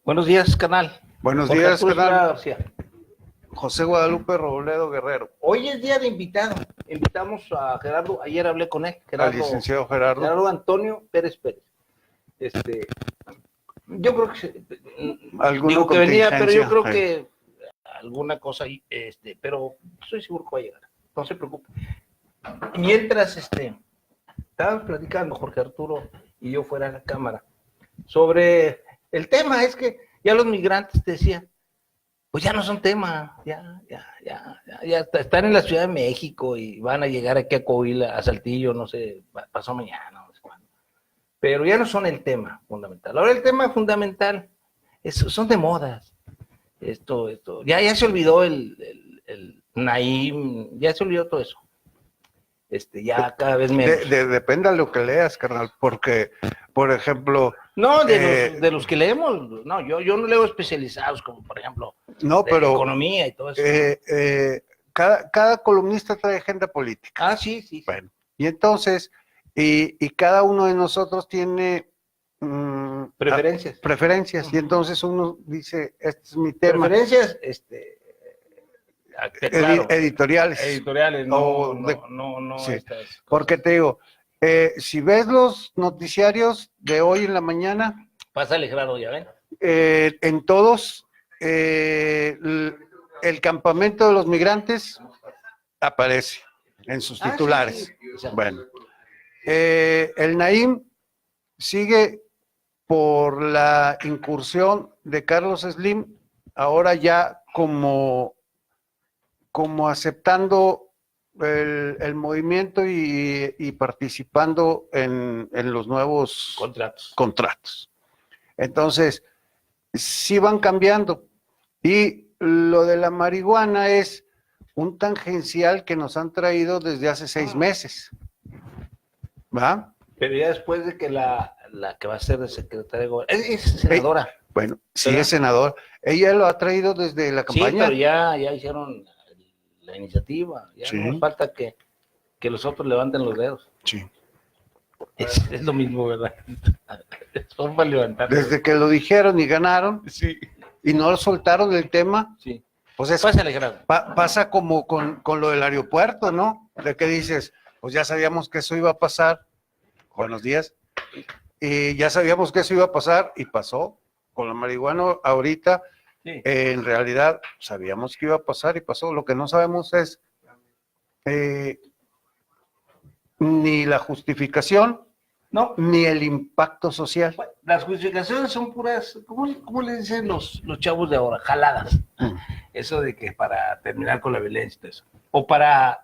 Buenos días, canal. Buenos Jorge días, Arturo canal. García. José Guadalupe Robledo Guerrero. Hoy es día de invitado. Invitamos a Gerardo. Ayer hablé con él. Al licenciado Gerardo. Gerardo Antonio Pérez Pérez. Yo creo que digo que venía, pero yo creo que alguna cosa ahí, pero estoy seguro que va a llegar. No se preocupe. Mientras estábamos platicando Jorge Arturo y yo fuera de la cámara sobre el tema, es que ya los migrantes te decían, pues ya no son tema, ya están en la Ciudad de México y van a llegar aquí a Coahuila, a Saltillo, no sé, pasó mañana, no sé cuándo. Pero ya no son el tema fundamental. Ahora el tema fundamental son de modas. Ya se olvidó el Naim, ya se olvidó todo eso. Ya cada vez menos. Depende de lo que leas, carnal, porque, por ejemplo... No, de los que leemos, no, yo no leo especializados, como por ejemplo, no, pero, economía y todo eso. Cada columnista trae agenda política. Ah, sí. Bueno, y entonces, y cada uno de nosotros tiene... preferencias. Y entonces uno dice, este es mi tema. Preferencias, claro, editoriales, no. Sí. Porque te digo, si ves los noticiarios de hoy en la mañana, pásale, Gerardo, ya ven. En todos, el campamento de los migrantes aparece en sus titulares. Sí. Bueno, el Naim sigue por la incursión de Carlos Slim, ahora ya como aceptando el movimiento y participando en los nuevos contratos. Entonces, sí van cambiando. Y lo de la marihuana es un tangencial que nos han traído desde hace 6 meses. ¿Va? Pero ya después de que la que va a ser de secretaria de Gobernación, es senadora. Bueno, sí, ¿verdad? Es senadora. Ella lo ha traído desde la campaña. Sí, pero ya hicieron la iniciativa. Ya sí. No falta que los otros levanten los dedos. Sí. Es lo mismo, ¿verdad? Son para levantar. Desde que lo dijeron y ganaron, sí. Y no soltaron el tema, sí. Pues pasa como con lo del aeropuerto, ¿no? De que dices, pues ya sabíamos que eso iba a pasar. Buenos días. Y ya sabíamos que eso iba a pasar y pasó. Con la marihuana ahorita, sí. En realidad sabíamos que iba a pasar y pasó. Lo que no sabemos es ni la justificación, no, ni el impacto social. Las justificaciones son puras, ¿cómo le dicen los chavos de ahora? Jaladas. Eso de que para terminar con la violencia y eso. O para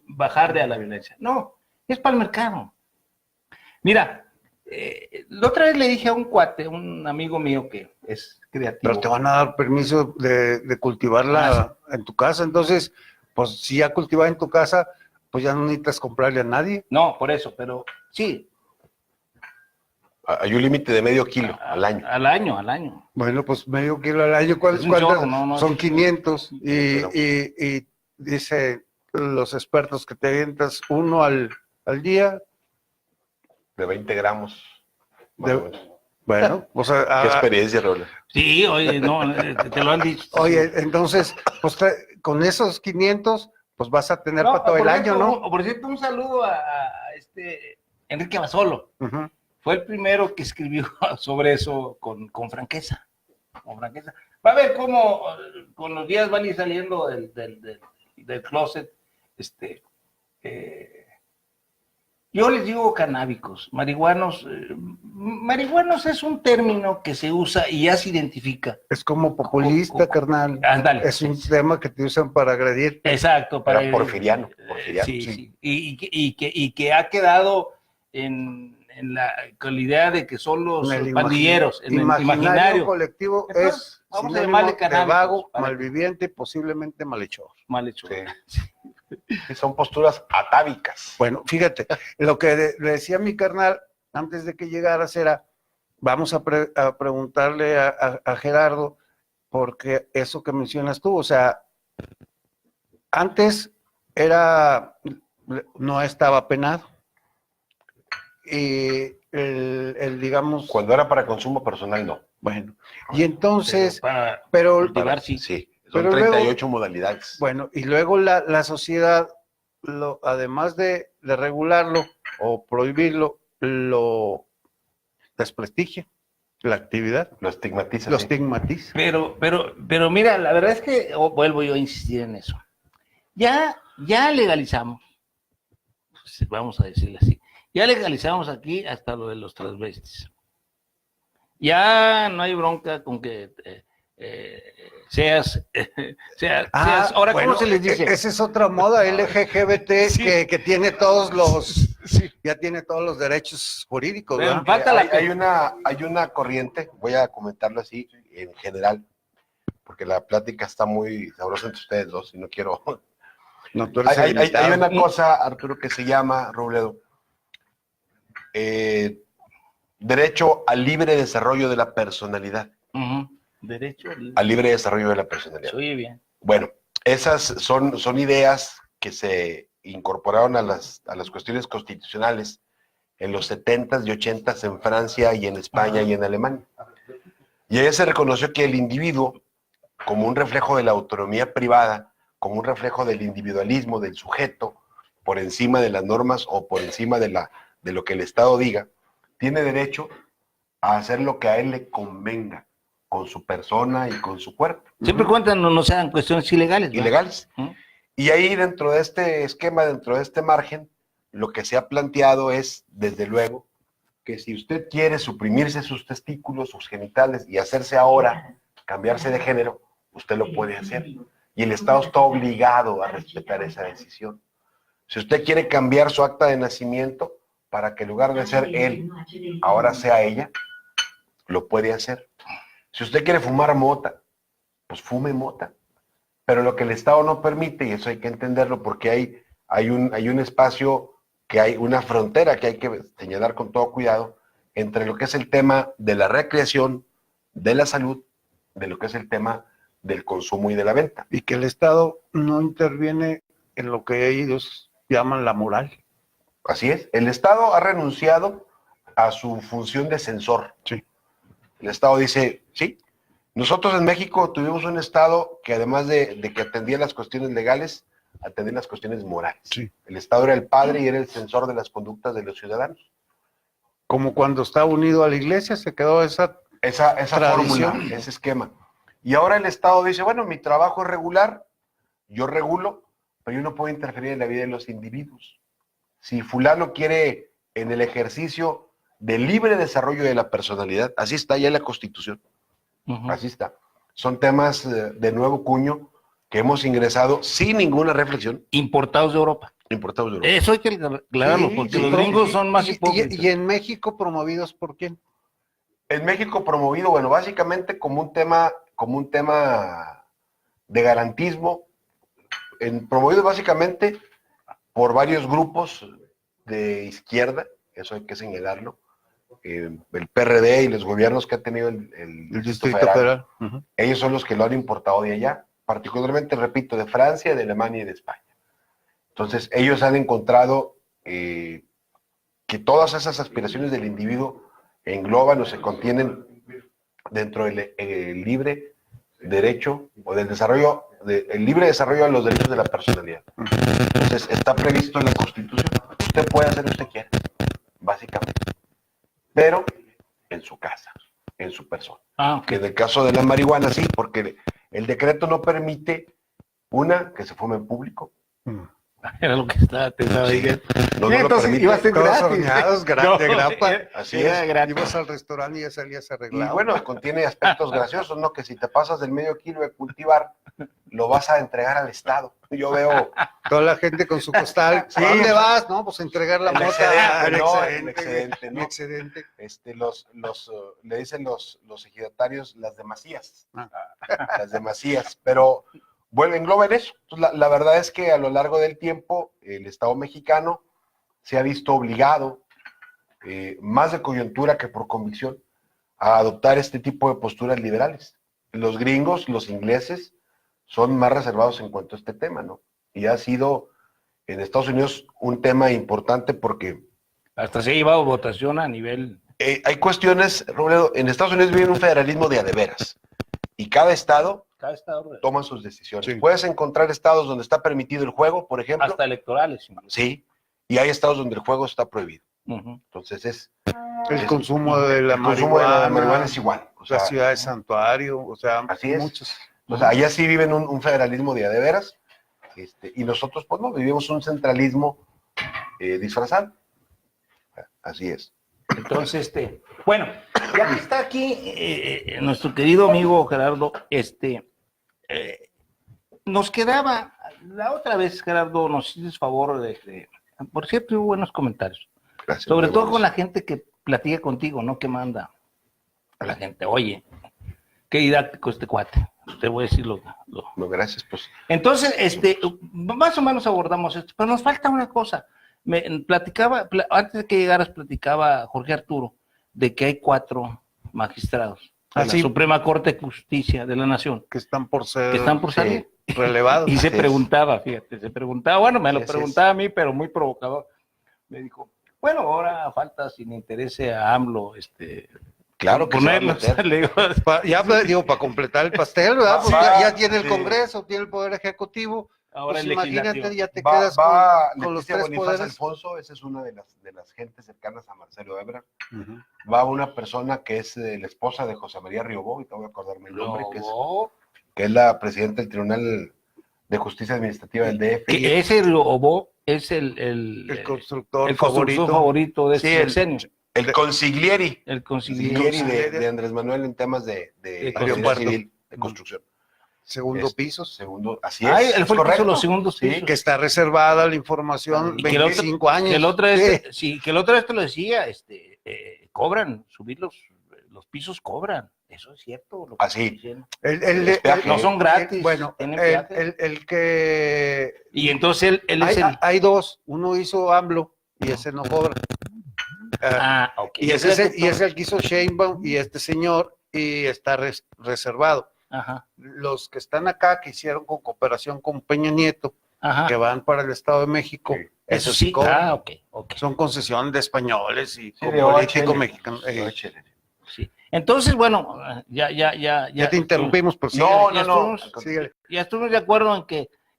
bajar de a la violencia. No, es para el mercado. Mira, la otra vez le dije a un cuate, un amigo mío que es creativo. Pero te van a dar permiso de cultivarla en tu casa, entonces, pues si ya cultivas en tu casa, pues ya no necesitas comprarle a nadie. No, por eso, pero sí. Hay un límite de medio kilo al año. Al año. Bueno, pues medio kilo al año, ¿cuántas? No, son 500 y dice los expertos que te avientas uno al día. De 20 gramos. Bueno, o sea... ¿Qué experiencia, Raúl? Sí, oye, no, te lo han dicho. Oye, entonces, pues con esos 500, pues vas a tener para todo el año, ¿no? Por cierto, un saludo a Enrique Basolo. Fue el primero que escribió sobre eso con franqueza. Va a ver cómo con los días van a ir saliendo del closet. Yo les digo canábicos, marihuanos. Marihuanos es un término que se usa y ya se identifica. Es como populista, carnal. Ándale. Es un tema que te usan para agredir. Exacto. Para porfiriano. Sí. Y que ha quedado con la idea de que son los pandilleros. En el imaginario colectivo. Entonces, vamos a llamarle de vago, malviviente y posiblemente malhechor. Sí. Son posturas atávicas. Bueno, fíjate, lo que le decía mi carnal antes de que llegaras era, vamos a preguntarle a Gerardo, porque eso que mencionas tú, o sea, antes no estaba penado. Y digamos... Cuando era para consumo personal, no. Bueno, y entonces, para pero cultivar, sí. Sí, son Pero 38 modalidades. bueno, y luego la sociedad, además de regularlo o prohibirlo, lo desprestigia, la actividad, Lo estigmatiza. lo sí. estigmatiza. Pero mira, la verdad es que vuelvo yo a insistir en eso. Ya legalizamos, pues, vamos a decirlo así, ya legalizamos aquí hasta lo de los transvestis. Ya no hay bronca con que seas, ahora, bueno, ¿cómo se les dice? Esa es otra moda LGBT Sí. que tiene todos los, Sí. ya tiene todos los derechos jurídicos, Pero ¿verdad? falta la Hay una corriente, voy a comentarlo así en general, porque la plática está muy sabrosa entre ustedes dos y no quiero... No, tú eres el Hay invitado. una cosa, Arturo, que se llama, Robledo, derecho al libre desarrollo de la personalidad. Derecho Al libre desarrollo de la personalidad. Se oye bien. Bueno, esas son ideas que se incorporaron a las cuestiones constitucionales en los 70s y 80s en Francia y en España y en Alemania. Y ahí se reconoció que el individuo, como un reflejo de la autonomía privada, como un reflejo del individualismo del sujeto, por encima de las normas o por encima de lo que el Estado diga, tiene derecho a hacer lo que a él le convenga con su persona y con su cuerpo. Siempre cuentan, no sean cuestiones ilegales. ¿verdad? Ilegales. ¿Mm? Y ahí dentro de este esquema, dentro de este margen, lo que se ha planteado es, desde luego, que si usted quiere suprimirse sus testículos, sus genitales y hacerse ahora, cambiarse de género, usted lo puede hacer. Y el Estado está obligado a respetar esa decisión. Si usted quiere cambiar su acta de nacimiento para que en lugar de ser él, ahora sea ella, lo puede hacer. Si usted quiere fumar mota, pues fume mota. Pero lo que el Estado no permite, y eso hay que entenderlo porque hay un espacio, que hay una frontera que hay que señalar con todo cuidado entre lo que es el tema de la recreación, de la salud, de lo que es el tema del consumo y de la venta. Y que el Estado no interviene en lo que ellos llaman la moral. Así es. El Estado ha renunciado a su función de censor. Sí. El Estado dice, sí, nosotros en México tuvimos un Estado que además de que atendía las cuestiones legales, atendía las cuestiones morales. Sí. El Estado era el padre y era el censor de las conductas de los ciudadanos. Como cuando estaba unido a la iglesia, se quedó esa fórmula, ese esquema. Y ahora el Estado dice, bueno, mi trabajo es regular, yo regulo, pero yo no puedo interferir en la vida de los individuos. Si fulano quiere en el ejercicio del libre desarrollo de la personalidad, así está ya en la Constitución. Así está. Son temas de nuevo cuño que hemos ingresado sin ninguna reflexión. Importados de Europa. Importados de Europa. Eso hay que aclararlo, Sí, porque sí, los gringos son más hipócritas. ¿Y en México promovidos por quién? En México promovido, bueno, básicamente como un tema de garantismo, promovido básicamente por varios grupos de izquierda, eso hay que señalarlo, el PRD y los gobiernos que ha tenido el Distrito Federal. Ellos son los que lo han importado de allá, particularmente, repito, de Francia, de Alemania y de España. Entonces, ellos han encontrado que todas esas aspiraciones del individuo engloban o se contienen dentro del libre derecho o del desarrollo, el libre desarrollo de los derechos de la personalidad. Entonces, está previsto en la Constitución. Usted puede hacer lo que usted quiera, básicamente, pero en su casa, en su persona. Okay. En el caso de la marihuana, sí, porque el decreto no permite, que se fume en público. Era lo que estaba diciendo. No lo permite. Ibas a todos horneados, de grapa. Así es. Ibas al restaurante y ya salías arreglado. Y bueno, contiene aspectos graciosos, ¿no? Que si te pasas del medio kilo de cultivar, lo vas a entregar al Estado. Yo veo... Toda la gente con su costal. Sí, ¿A dónde vas? No, pues entregar la mota. El excedente, ¿no? Mi excedente. Le dicen los ejidatarios las demasías. Las demasías, pero... engloba en eso. Entonces, la verdad es que a lo largo del tiempo el Estado mexicano se ha visto obligado, más de coyuntura que por convicción, a adoptar este tipo de posturas liberales. Los gringos, los ingleses, son más reservados en cuanto a este tema, ¿no? Y ha sido en Estados Unidos un tema importante porque... Hasta se ha llevado votación a nivel hay cuestiones, Robledo, en Estados Unidos vive un federalismo de a de veras. Y cada estado toma sus decisiones. Sí. Puedes encontrar estados donde está permitido el juego, por ejemplo. Hasta electorales. Sí. Y hay estados donde el juego está prohibido. Uh-huh. Entonces el consumo de la marihuana es igual. O sea, la ciudad de santuario, o sea, así es. muchos. O sea, allá sí viven un federalismo de a de veras. Y nosotros, pues no, vivimos un centralismo disfrazado. Así es. Entonces, bueno, ya que está aquí nuestro querido amigo Gerardo, nos quedaba, la otra vez, Gerardo, nos hiciste favor por cierto, hubo buenos comentarios. Gracias, sobre todo con la gente que platica contigo, ¿no? Que manda a la gente, oye, qué didáctico este cuate. Te voy a decir lo... No, gracias, pues. Entonces, más o menos abordamos esto, pero nos falta una cosa. Antes de que llegaras, platicaba Jorge Arturo de que hay 4 magistrados de la Suprema Corte de Justicia de la Nación que están por salir relevados. Y se preguntaba, bueno, me lo preguntaba a mí, pero muy provocador. Me dijo, bueno, ahora falta si me interese a AMLO, claro que ponerlos. Para completar el pastel, ¿verdad? Pues ya tiene el Congreso, tiene el Poder Ejecutivo. Ahora pues el imagínate, ya te quedas con los 3 poderes. Alfonso, esa es una de las gentes cercanas a Marcelo Ebrard. Uh-huh. Va una persona que es la esposa de José María Riobó, y tengo que acordarme el nombre, que es la presidenta del Tribunal de Justicia Administrativa del DF. Que ese Riobó es el constructor favorito de ese sexenio. El consiglieri. El consiglieri de Andrés Manuel en temas de civil, de construcción. Segundo piso. Así es. Él fue el que hizo los segundos pisos. Sí, que está reservada la información 25 años. Que el otro vez te lo decía, cobran, subir los pisos cobran. Eso es cierto. Así. No son gratis. Bueno, el que... Y entonces él hay 2. Uno hizo AMLO y ese no cobra. Okay. Y es el que hizo Sheinbaum y este señor, y está reservado. Ajá. Los que están acá, que hicieron con cooperación con Peña Nieto, ajá, que van para el Estado de México, eso sí cobran. Okay. Son concesión de españoles y político mexicano. Sí. Entonces, bueno, ya te interrumpimos, por no. Ya estuvimos de acuerdo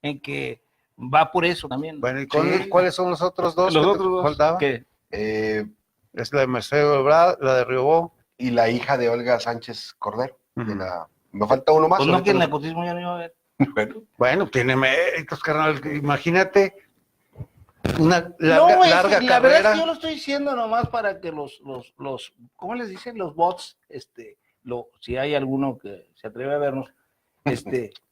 en que va por eso también. Bueno, ¿y cuáles son los otros 2? Los otros 2 que es la de Marcelo Ebrard, la de Riobó y la hija de Olga Sánchez Cordero. Me falta uno más. Pues no, que el nepotismo ya no iba a ver. Bueno, tiene méritos, carnal. Imagínate una larga carrera. La verdad es que yo lo estoy diciendo nomás para que los ¿cómo les dicen? Los bots, si hay alguno que se atreve a vernos,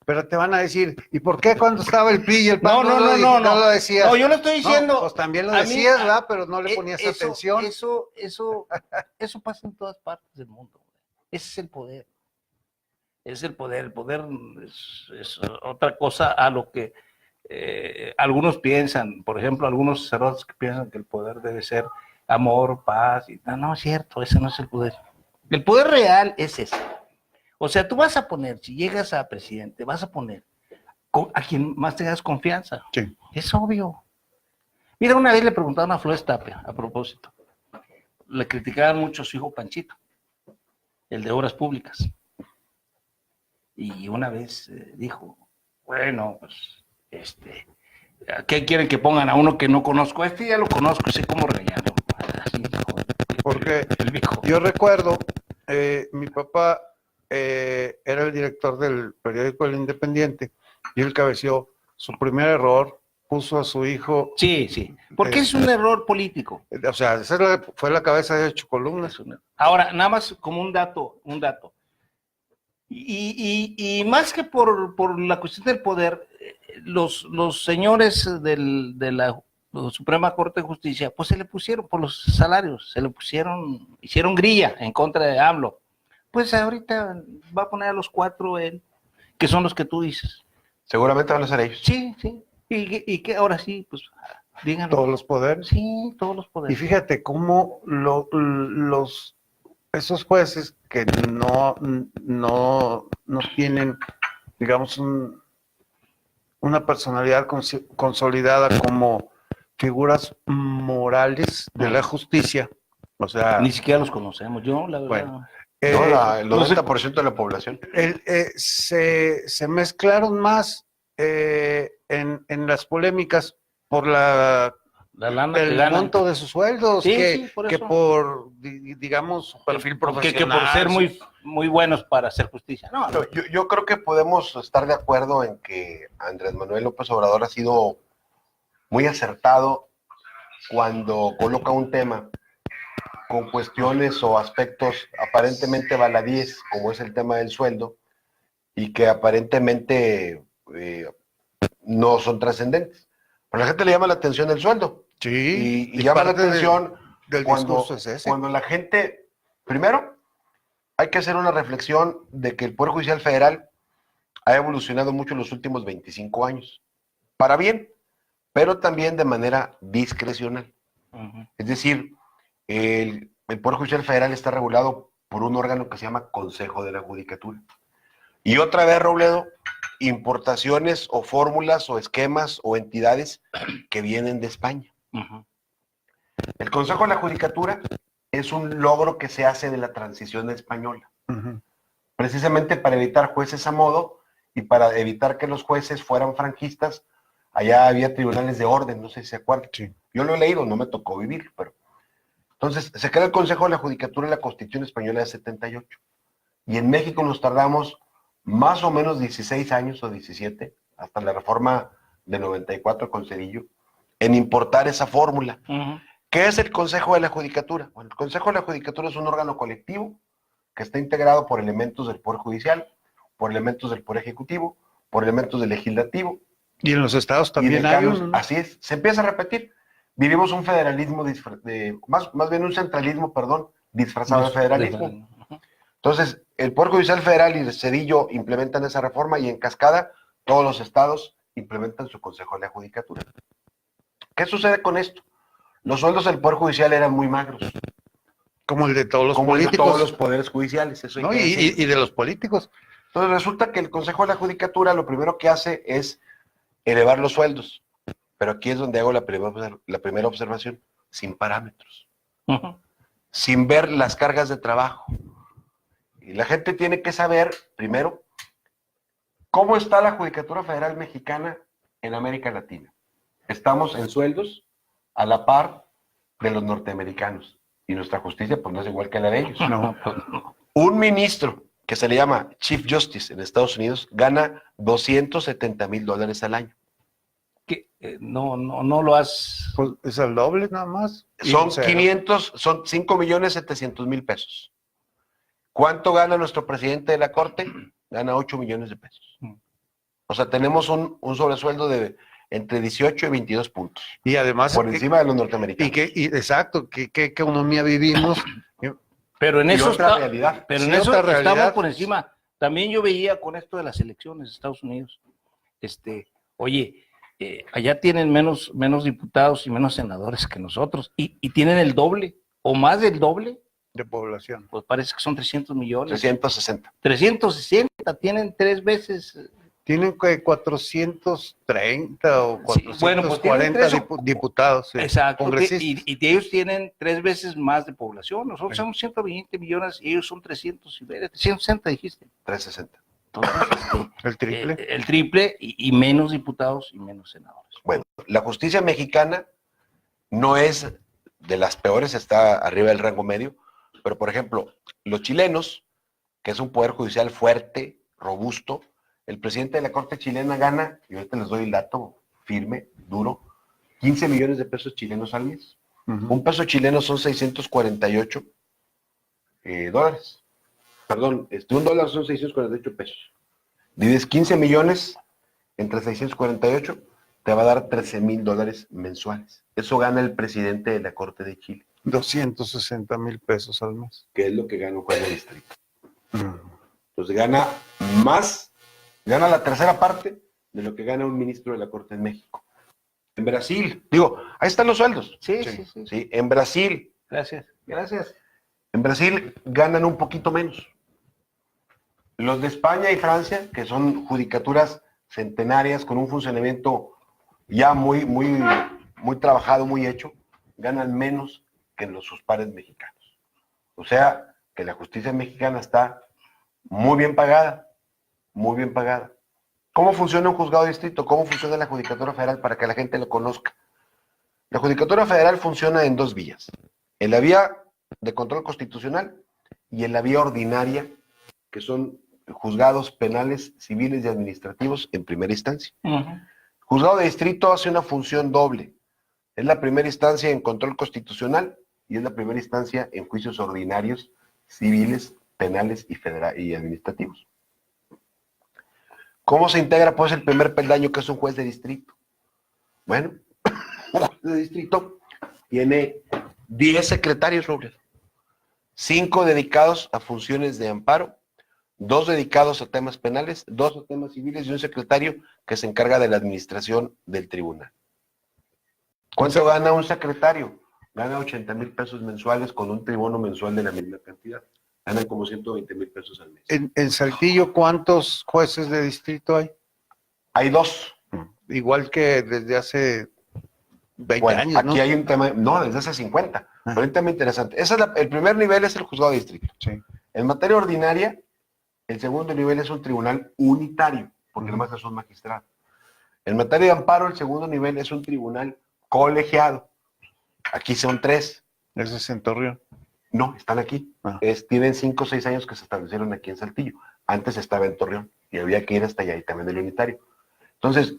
Pero te van a decir, ¿y por qué cuando estaba el PRI y el PAN no lo decías? No, yo lo estoy diciendo. Pues también lo decías, ¿verdad? Pero no le ponías atención. Eso pasa en todas partes del mundo. Ese es el poder. El poder es otra cosa a lo que algunos piensan. Por ejemplo, algunos sacerdotes que piensan que el poder debe ser amor, paz. No es cierto, ese no es el poder. El poder real es ese. O sea, tú vas a poner, si llegas a presidente, vas a poner a quien más tengas confianza. Sí. Es obvio. Mira, una vez le preguntaron a Flores Tapia, a propósito. Le criticaban mucho a su hijo Panchito, el de Obras Públicas. Y una vez dijo, bueno, pues, ¿qué quieren que pongan a uno que no conozco? Ya lo conozco, sé cómo regañarlo. Así dijo. Porque yo recuerdo, mi papá era el director del periódico El Independiente y él cabeció su primer error, puso a su hijo. Sí, porque es un error político. O sea, esa fue la cabeza de 8 columnas. Ahora, nada más como un dato. Y más que por la cuestión del poder, los señores de la Suprema Corte de Justicia, pues se le pusieron por los salarios, hicieron grilla en contra de AMLO. Pues ahorita va a poner a los 4 él, que son los que tú dices. Seguramente van a ser ellos. Sí. Y que ahora sí, pues díganlo. Todos los poderes. Sí, todos los poderes. Y fíjate cómo esos jueces que no tienen, digamos, una personalidad consolidada como figuras morales de la justicia, O sea, ni siquiera los conocemos. Yo, la verdad. Bueno, El no sé. 90% de la población. se mezclaron más en las polémicas por La lana que el ganan. monto de sus sueldos, Sí, que, sí, por que eso. por, digamos, su perfil profesional. Que por ser muy buenos para hacer justicia. No, No, yo creo que podemos estar de acuerdo en que Andrés Manuel López Obrador ha sido muy acertado cuando coloca un tema con cuestiones o aspectos aparentemente baladíes, como es el tema del sueldo, y que aparentemente no son trascendentes. Pero a la gente le llama la atención el sueldo. Sí, Y llama la parte atención del cuando, discurso es ese. cuando la gente, primero, hay que hacer una reflexión de que el Poder Judicial Federal ha evolucionado mucho en los últimos 25 años, para bien, pero también de manera discrecional. Es decir, el Poder Judicial Federal está regulado por un órgano que se llama Consejo de la Judicatura. Y otra vez, Robledo, importaciones o fórmulas o esquemas o entidades que vienen de España. El Consejo de la Judicatura es un logro que se hace de la transición española, precisamente para evitar jueces a modo y para evitar que los jueces fueran franquistas. Allá había tribunales de orden, no sé si se acuerdan. Sí. Yo lo he leído, no me tocó vivir, pero... Entonces, se crea el Consejo de la Judicatura en la Constitución Española de 78. Y en México nos tardamos más o menos 16 años o 17, hasta la reforma de 94 con Cedillo, en importar esa fórmula. ¿Qué es el Consejo de la Judicatura? Bueno, el Consejo de la Judicatura es un órgano colectivo que está integrado por elementos del Poder Judicial, por elementos del Poder Ejecutivo, por elementos del Legislativo. Y en los estados también hay uno, ¿no? Así es, se empieza a repetir. Vivimos un federalismo, más bien un centralismo, perdón, disfrazado de federalismo. Entonces, el Poder Judicial Federal y el Cedillo implementan esa reforma y en cascada todos los estados implementan su Consejo de la Judicatura. ¿Qué sucede con esto? Los sueldos del Poder Judicial eran muy magros. Como el de todos los como políticos. el de todos los poderes judiciales. Eso ¿No? Y de los políticos. Entonces resulta que el Consejo de la Judicatura lo primero que hace es elevar los sueldos. Pero aquí es donde hago la primera observación. Sin parámetros. Sin ver las cargas de trabajo. Y la gente tiene que saber, primero, cómo está la Judicatura Federal Mexicana en América Latina. Estamos en sueldos a la par de los norteamericanos. Y nuestra justicia, pues, no es igual que la de ellos. No. Un ministro que se le llama Chief Justice en Estados Unidos gana $270,000 al año. No lo has... Pues es el doble nada más. Son 5,700,000 pesos. ¿Cuánto gana nuestro presidente de la Corte? Gana 8 millones de pesos. O sea, tenemos un sobresueldo de entre 18 y 22 puntos. Y además... por encima de los norteamericanos. Exacto, ¿qué economía vivimos? Pero en eso otra realidad. Pero Sí, en eso otra realidad. estamos por encima. También yo veía con esto de las elecciones de Estados Unidos, oye, allá tienen menos diputados y menos senadores que nosotros, y tienen el doble, o más del doble, De población. pues parece que son 300 millones. 360. 360, tienen 3 veces. Tienen 430 o 440 Sí, bueno, pues tienen 3 diputados. Sí, exacto, congresistas. y ellos tienen 3 veces más de población. Nosotros somos 120 millones y ellos son 360, dijiste. 360. Entonces, El triple. el triple y menos diputados y menos senadores. Bueno, la justicia mexicana no es de las peores, está arriba del rango medio, pero por ejemplo, los chilenos, que es un poder judicial fuerte, robusto, el presidente de la Corte chilena gana, y ahorita les doy el dato firme, duro, 15 millones de pesos chilenos al mes. Un peso chileno son 648 dólares. Perdón, $1 son 648 pesos. Divides 15 millones entre 648, te va a dar $13,000 mensuales. Eso gana el presidente de la Corte de Chile. 260,000 pesos al mes. Que es lo que gana un juez de distrito. Entonces gana la tercera parte de lo que gana un ministro de la Corte en México. En Brasil, ahí están los sueldos. Sí. En Brasil. Gracias. En Brasil ganan un poquito menos. Los de España y Francia, que son judicaturas centenarias con un funcionamiento ya muy trabajado, muy hecho, ganan menos que sus pares mexicanos. O sea, que la justicia mexicana está muy bien pagada, muy bien pagada. ¿Cómo funciona un juzgado de distrito? ¿Cómo funciona la Judicatura Federal para que la gente lo conozca? La Judicatura Federal funciona en dos vías. En la vía de control constitucional y en la vía ordinaria, que son juzgados penales, civiles y administrativos en primera instancia. Juzgado de distrito hace una función doble. Es la primera instancia en control constitucional y es la primera instancia en juicios ordinarios, civiles, penales y administrativos. ¿Cómo se integra pues el primer peldaño, que es un juez de distrito? Bueno, un juez de distrito tiene 10 secretarios, Robles, 5 dedicados a funciones de amparo, 2 dedicados a temas penales, 2 a temas civiles y un secretario que se encarga de la administración del tribunal. ¿Cuánto gana un secretario? Gana 80,000 pesos mensuales con un tribuno mensual de la misma cantidad. Ganan como 120,000 pesos al mes. En Saltillo, ¿cuántos jueces de distrito hay? Hay 2. Igual que desde hace 20 bueno, años, aquí ¿no? hay un tema, no, desde hace 50. Pero un tema interesante. El primer nivel es el juzgado de distrito. Sí. En materia ordinaria, el segundo nivel es un tribunal unitario, porque nomás es un magistrado. En materia de amparo, el segundo nivel es un tribunal colegiado. Aquí son 3. Ese es en Torreón. No, están aquí. Tienen 5 o 6 años que se establecieron aquí en Saltillo. Antes estaba en Torreón y había que ir hasta allá y también el unitario. Entonces,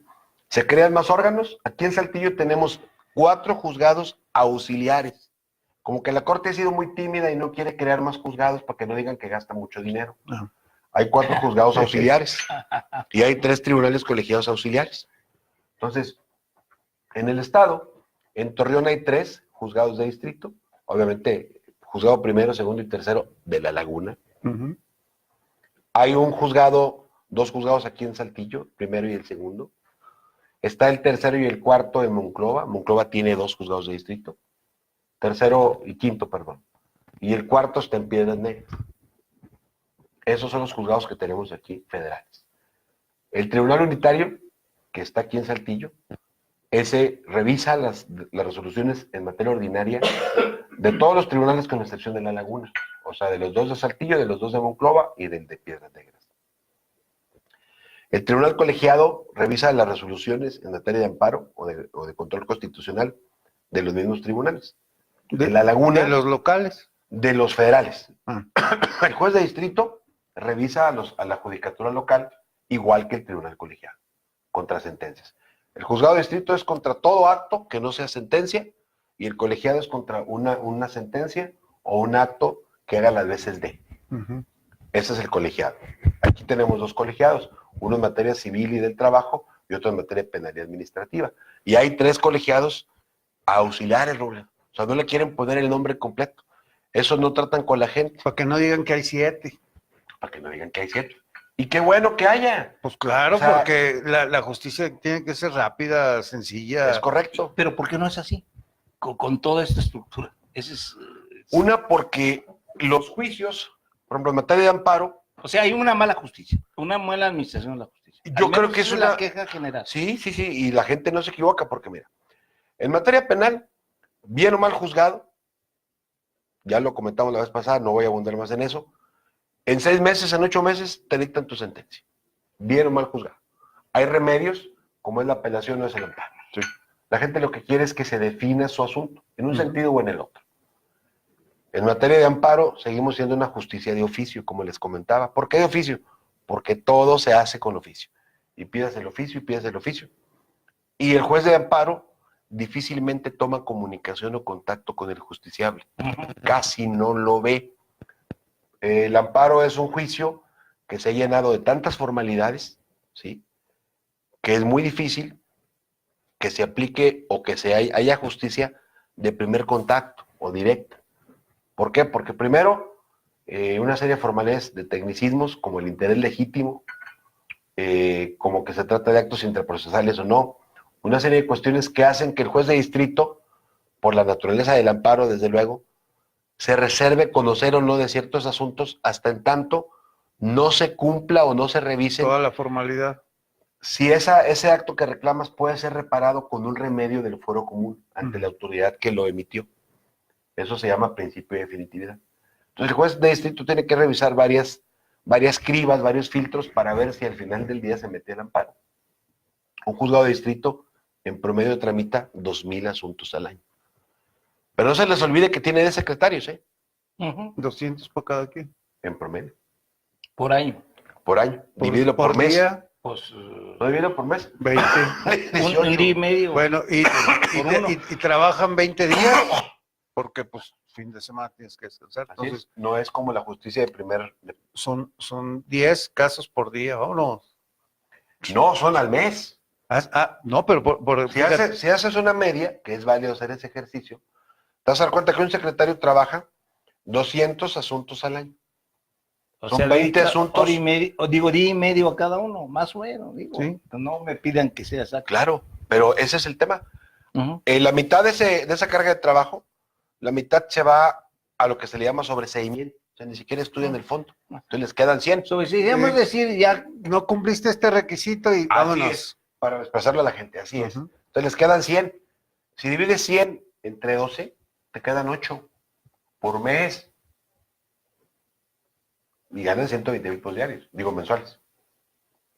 se crean más órganos. Aquí en Saltillo tenemos 4 juzgados auxiliares. Como que la Corte ha sido muy tímida y no quiere crear más juzgados para que no digan que gasta mucho dinero. Hay 4 juzgados auxiliares y hay 3 tribunales colegiados auxiliares. Entonces, en el estado, en Torreón hay 3 juzgados de distrito. Obviamente, juzgado primero, segundo y tercero de La Laguna. Hay un juzgado, 2 juzgados aquí en Saltillo, primero y el segundo. Está el tercero y el cuarto en Monclova. Monclova tiene 2 juzgados de distrito. Tercero y quinto, perdón. Y el cuarto está en Piedras Negras. Esos son los juzgados que tenemos aquí, federales. El Tribunal Unitario, que está aquí en Saltillo, ese revisa las resoluciones en materia ordinaria de todos los tribunales con excepción de La Laguna. O sea, de los 2 de Saltillo, de los 2 de Monclova y del de Piedras Negras. El Tribunal Colegiado revisa las resoluciones en materia de amparo o de control constitucional de los mismos tribunales. De La Laguna. ¿De los locales? De los federales. El juez de distrito revisa a la judicatura local, igual que el tribunal colegiado, contra sentencias. El juzgado de distrito es contra todo acto que no sea sentencia, y el colegiado es contra una sentencia o un acto que haga las veces de. Ese es el colegiado. Aquí tenemos 2 colegiados, uno en materia civil y del trabajo, y otro en materia penal y administrativa. Y hay 3 colegiados auxiliares, Rubén. O sea, no le quieren poner el nombre completo. Eso no tratan con la gente. Para que no digan que hay 7. Para que no digan que hay 7. Y qué bueno que haya. Pues claro, o sea, porque la justicia tiene que ser rápida, sencilla. Es correcto. Pero ¿por qué no es así? Con toda esta estructura. Una, porque los juicios, por ejemplo, en materia de amparo. O sea, hay una mala justicia, una mala administración de la justicia. Yo creo que es una queja general. Sí, y la gente no se equivoca porque, mira, en materia penal, bien o mal juzgado, ya lo comentamos la vez pasada, no voy a abundar más en eso, en 6 meses, en 8 meses, te dictan tu sentencia. Bien o mal juzgado. Hay remedios, como es la apelación, no es el amparo. Sí. La gente lo que quiere es que se defina su asunto, en un sentido o en el otro. En materia de amparo, seguimos siendo una justicia de oficio, como les comentaba. ¿Por qué de oficio? Porque todo se hace con oficio. Y pidas el oficio, y pidas el oficio. Y el juez de amparo difícilmente toma comunicación o contacto con el justiciable. Casi no lo ve. El amparo es un juicio que se ha llenado de tantas formalidades, ¿sí?, que es muy difícil que se aplique o que haya justicia de primer contacto o directa. ¿Por qué? Porque primero, una serie de formalidades de tecnicismos, como el interés legítimo, como que se trata de actos interprocesales o no, una serie de cuestiones que hacen que el juez de distrito, por la naturaleza del amparo, desde luego, se reserve conocer o no de ciertos asuntos hasta en tanto no se cumpla o no se revise toda la formalidad. Si ese acto que reclamas puede ser reparado con un remedio del fuero común ante la autoridad que lo emitió. Eso se llama principio de definitividad. Entonces el juez de distrito tiene que revisar varias cribas, varios filtros para ver si al final del día se mete el amparo. Un juzgado de distrito en promedio tramita 2,000 asuntos al año. Pero no se les olvide que tiene de secretarios, 200 para cada quien. en promedio. Por año. Por año. Divídelo por mes. Día, Pues ¿No divídelo por mes? 20. un día y medio. Bueno, y trabajan 20 días, porque pues fin de semana tienes que descansar. Así Entonces, es. No es como la justicia de primer... son 10 casos por día, ¿o no? No, son al mes. No, pero fíjate, Si haces una media, que es válido hacer ese ejercicio, te vas a dar cuenta que un secretario trabaja 200 asuntos al año. O son sea, 20 dedica asuntos. hora y medio, o digo, día y medio a cada uno, más o menos. Digo, Sí. no me pidan que sea exacto. Claro, pero ese es el tema. Ujú. La mitad de esa carga de trabajo, la mitad se va a lo que se le llama sobreseimiento. O sea, ni siquiera estudian el fondo. Entonces les quedan 100. Si debemos decir ya. no cumpliste este requisito y Así vámonos. es, para expresarlo a la gente, así es. Ujú. Entonces les quedan 100. Si divides 100 entre 12, te quedan 8 por mes. Y ganan 120,000 pesos diarios, digo mensuales.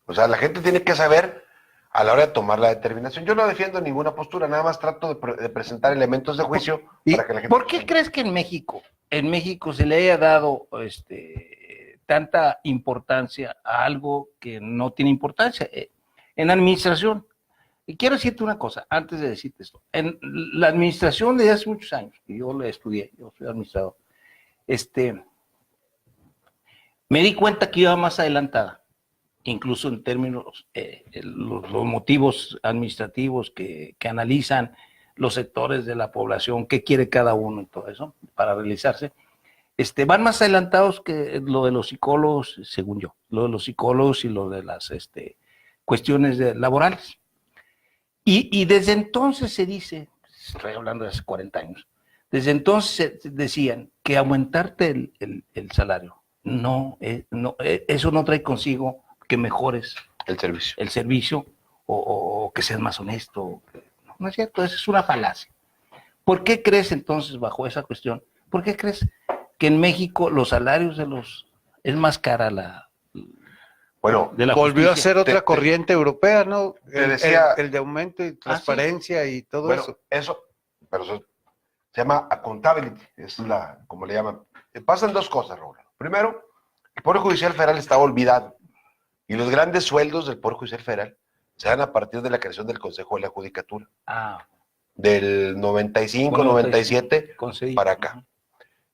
O sea, la gente tiene que saber a la hora de tomar la determinación. Yo no defiendo ninguna postura, nada más trato de presentar elementos de juicio ¿Y para que la gente... ¿Por qué crees que en México se le haya dado tanta importancia a algo que no tiene importancia? En administración, y quiero decirte una cosa, antes de decirte esto, en la administración desde hace muchos años, que yo la estudié, yo soy administrador, me di cuenta que iba más adelantada, incluso en términos, los motivos administrativos que analizan los sectores de la población, qué quiere cada uno y todo eso, para realizarse, van más adelantados que lo de los psicólogos, según yo, lo de los psicólogos y lo de las cuestiones laborales. Y desde entonces se dice, estoy hablando de hace 40 años, desde entonces decían que aumentarte el salario, eso no trae consigo que mejores El servicio. o que seas más honesto. No es cierto, eso es una falacia. ¿Por qué crees entonces, bajo esa cuestión, por qué crees que en México los salarios es más cara Bueno, de la volvió a justicia? ser otra corriente europea, ¿no? te decía- el de aumento y transparencia y todo bueno, eso. pero eso se llama accountability, es como le llaman. Pasan dos cosas, Raúl. Primero, el Poder Judicial Federal está olvidado y los grandes sueldos del Poder Judicial Federal se dan a partir de la creación del Consejo de la Judicatura, del 95, 97 concedí. para acá.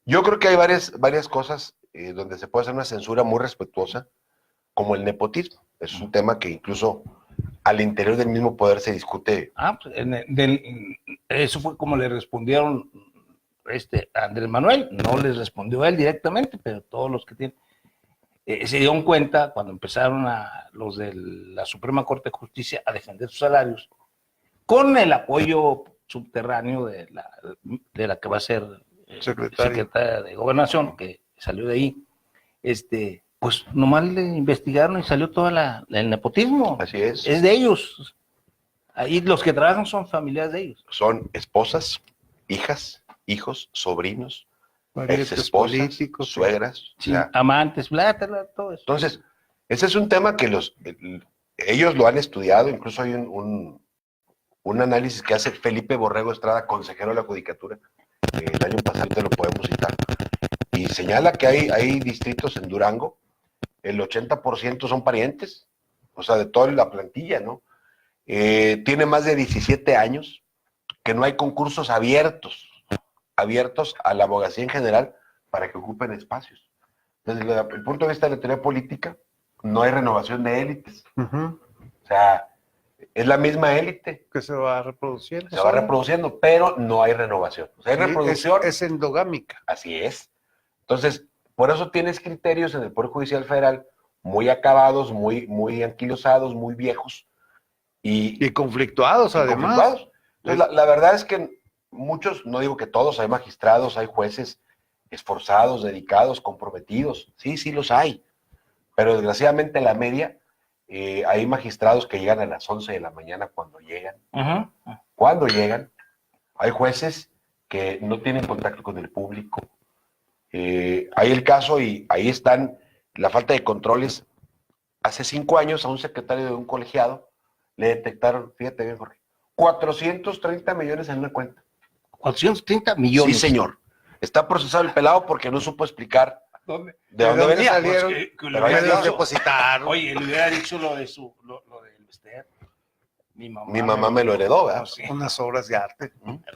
Yo creo que hay varias cosas donde se puede hacer una censura muy respetuosa, como el nepotismo. Es un tema que incluso al interior del mismo poder se discute. Pues, eso fue como le respondieron a Andrés Manuel. No les respondió él directamente, pero todos los que tienen se dieron cuenta cuando empezaron los de la Suprema Corte de Justicia a defender sus salarios, con el apoyo subterráneo de la que va a ser secretaria de Gobernación, que salió de ahí, pues nomás le investigaron y salió todo el nepotismo. Así es. Es de ellos. Ahí los que trabajan son familiares de ellos. Son esposas, hijas, hijos, sobrinos, exesposas, políticos, suegras, Sí, o sea, amantes, todo eso. entonces, ese es un tema que ellos lo han estudiado, incluso hay un análisis que hace Felipe Borrego Estrada, consejero de la Judicatura, el año pasado te lo podemos citar, y señala que hay distritos en Durango, el 80% son parientes, o sea, de toda la plantilla, ¿no? Tiene más de 17 años que no hay concursos abiertos a la abogacía en general para que ocupen espacios. Desde el punto de vista de la teoría política, no hay renovación de élites. Ujú. O sea, es la misma élite. Que se va reproduciendo. Se va reproduciendo, pero no hay renovación. O sea, hay reproducción. Es endogámica. Así es. Entonces, por eso tienes criterios en el Poder Judicial Federal muy acabados, muy anquilosados, muy viejos. Y conflictuados, además. Conflictuados. Entonces, la verdad es que muchos, no digo que todos, hay magistrados, hay jueces esforzados, dedicados, comprometidos. Sí los hay. Pero desgraciadamente la media, hay magistrados que llegan a las 11 de la mañana cuando llegan. Cuando llegan, hay jueces que no tienen contacto con el público. Hay el caso y ahí están la falta de controles. Hace 5 años a un secretario de un colegiado le detectaron, fíjate bien, Jorge, 430 millones en una cuenta. 430 millones. Sí, señor. Está procesado el pelado porque no supo explicar de dónde venía. salieron? Pues que Pero ahí le los depositaron. Oye, le hubiera dicho lo del Bester. Mi mamá me lo heredó, ¿verdad? No, sí. Unas obras de arte.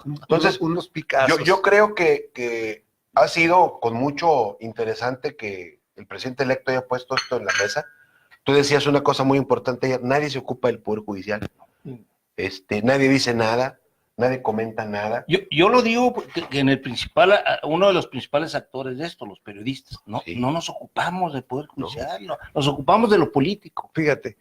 Entonces, unos Picassos. yo creo que ha sido con mucho interesante que el presidente electo haya puesto esto en la mesa. Tú decías una cosa muy importante ayer, nadie se ocupa del Poder Judicial. Nadie dice nada, nadie comenta nada. Yo lo digo porque en el principal, uno de los principales actores de esto, los periodistas, no nos ocupamos del Poder Judicial, no, nos ocupamos de lo político. Fíjate,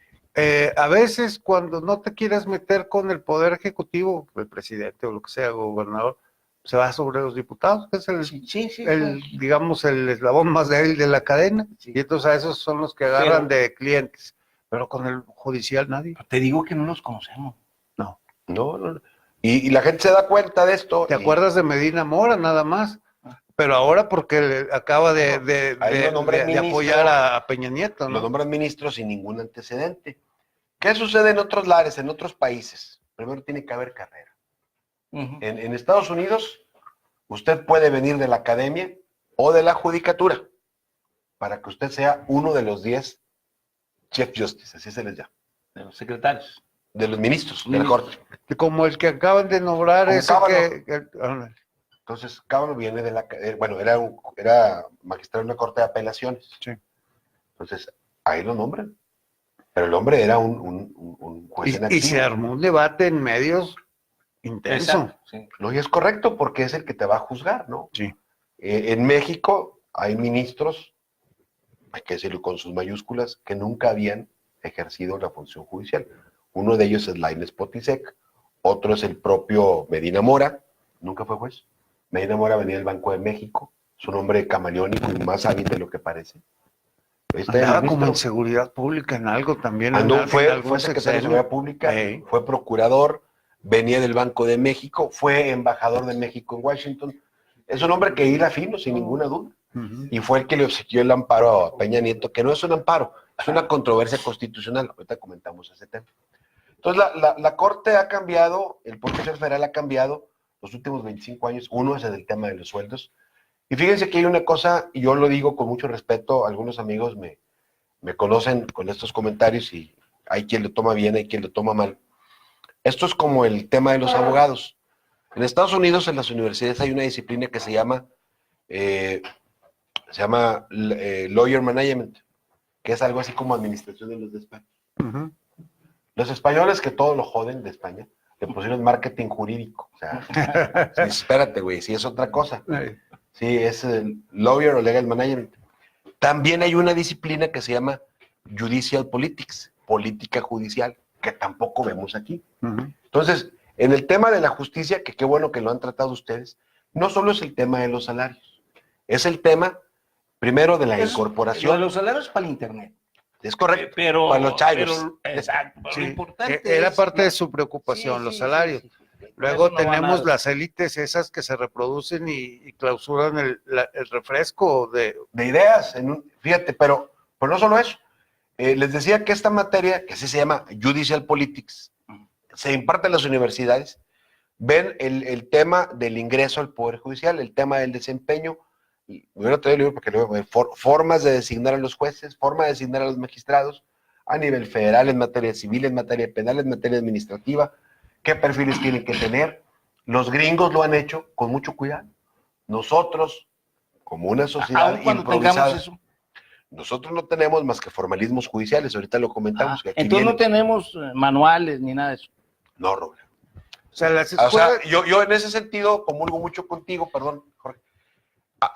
a veces cuando no te quieres meter con el Poder Ejecutivo, el presidente o lo que sea, gobernador, se va sobre los diputados, que es digamos, el eslabón más débil de la cadena, y entonces a esos son los que agarran de clientes, pero con el judicial nadie. Te digo que no los conocemos. No. Y la gente se da cuenta de esto. ¿Te acuerdas de Medina Mora nada más? Pero ahora porque acaba de apoyar a Peña Nieto, ¿no? Lo nombran ministro sin ningún antecedente. ¿Qué sucede en otros lares, en otros países? Primero tiene que haber carrera. En Estados Unidos, usted puede venir de la academia o de la judicatura para que usted sea uno de los 10 Chief Justice, así se les llama. De los secretarios. De los ministros de la Corte. Como el que acaban de nombrar ese Entonces, Cábano viene de la... Bueno, era magistrado en una corte de apelaciones. Sí. Entonces, ahí lo nombran. Pero el hombre era un juez en activo. Y se armó un debate en medios intenso. Sí. No, y es correcto, porque es el que te va a juzgar, ¿no? Sí. En México hay ministros, hay que decirlo con sus mayúsculas, que nunca habían ejercido la función judicial. Uno de ellos es Lainez Potisek, otro es el propio Medina Mora, nunca fue juez. Medina Mora venía del Banco de México, es un hombre camaleónico y más hábil de lo que parece. Andaba como en seguridad pública en algo también. Fue secretario de Seguridad Pública, fue procurador, venía del Banco de México, fue embajador de México en Washington. Es un hombre que hila fino, sin ninguna duda. Y fue el que le obsequió el amparo a Peña Nieto, que no es un amparo, es una controversia constitucional. Ahorita comentamos ese tema. Entonces, la Corte ha cambiado, el Poder Judicial Federal ha cambiado los últimos 25 años. Uno es el tema de los sueldos. Y fíjense que hay una cosa, y yo lo digo con mucho respeto, algunos amigos me conocen con estos comentarios y hay quien lo toma bien, hay quien lo toma mal. Esto es como el tema de los abogados. En Estados Unidos, en las universidades, hay una disciplina que se llama Lawyer Management, que es algo así como administración de los despachos. Los españoles, que todo lo joden de España, le pusieron marketing jurídico. O sea, sí, espérate, güey, si es otra cosa. Sí, es el Lawyer o Legal Management. También hay una disciplina que se llama Judicial Politics, política judicial, que tampoco vemos aquí. Entonces, en el tema de la justicia, que qué bueno que lo han tratado ustedes, no solo es el tema de los salarios, es el tema, primero, de la incorporación. Lo de los salarios para el Internet. Es correcto, pero para los chairos. Exacto, sí, lo importante era parte de su preocupación, los salarios. Luego tenemos las élites esas que se reproducen y clausuran el refresco de ideas. Fíjate, pero no solo eso. Les decía que esta materia, que así se llama Judicial Politics, se imparte en las universidades. Ven el tema del ingreso al Poder Judicial, el tema del desempeño. Me voy a traer el libro para que lo vean. Formas de designar a los jueces, forma de designar a los magistrados a nivel federal, en materia civil, en materia penal, en materia administrativa. ¿Qué perfiles tienen que tener? Los gringos lo han hecho con mucho cuidado. Nosotros, como una sociedad improvisada, nosotros no tenemos más que formalismos judiciales. Ahorita lo comentamos. Que aquí entonces no tenemos manuales ni nada de eso. No, Robert. O sea, las escuelas... yo en ese sentido comulgo mucho contigo, perdón, Jorge.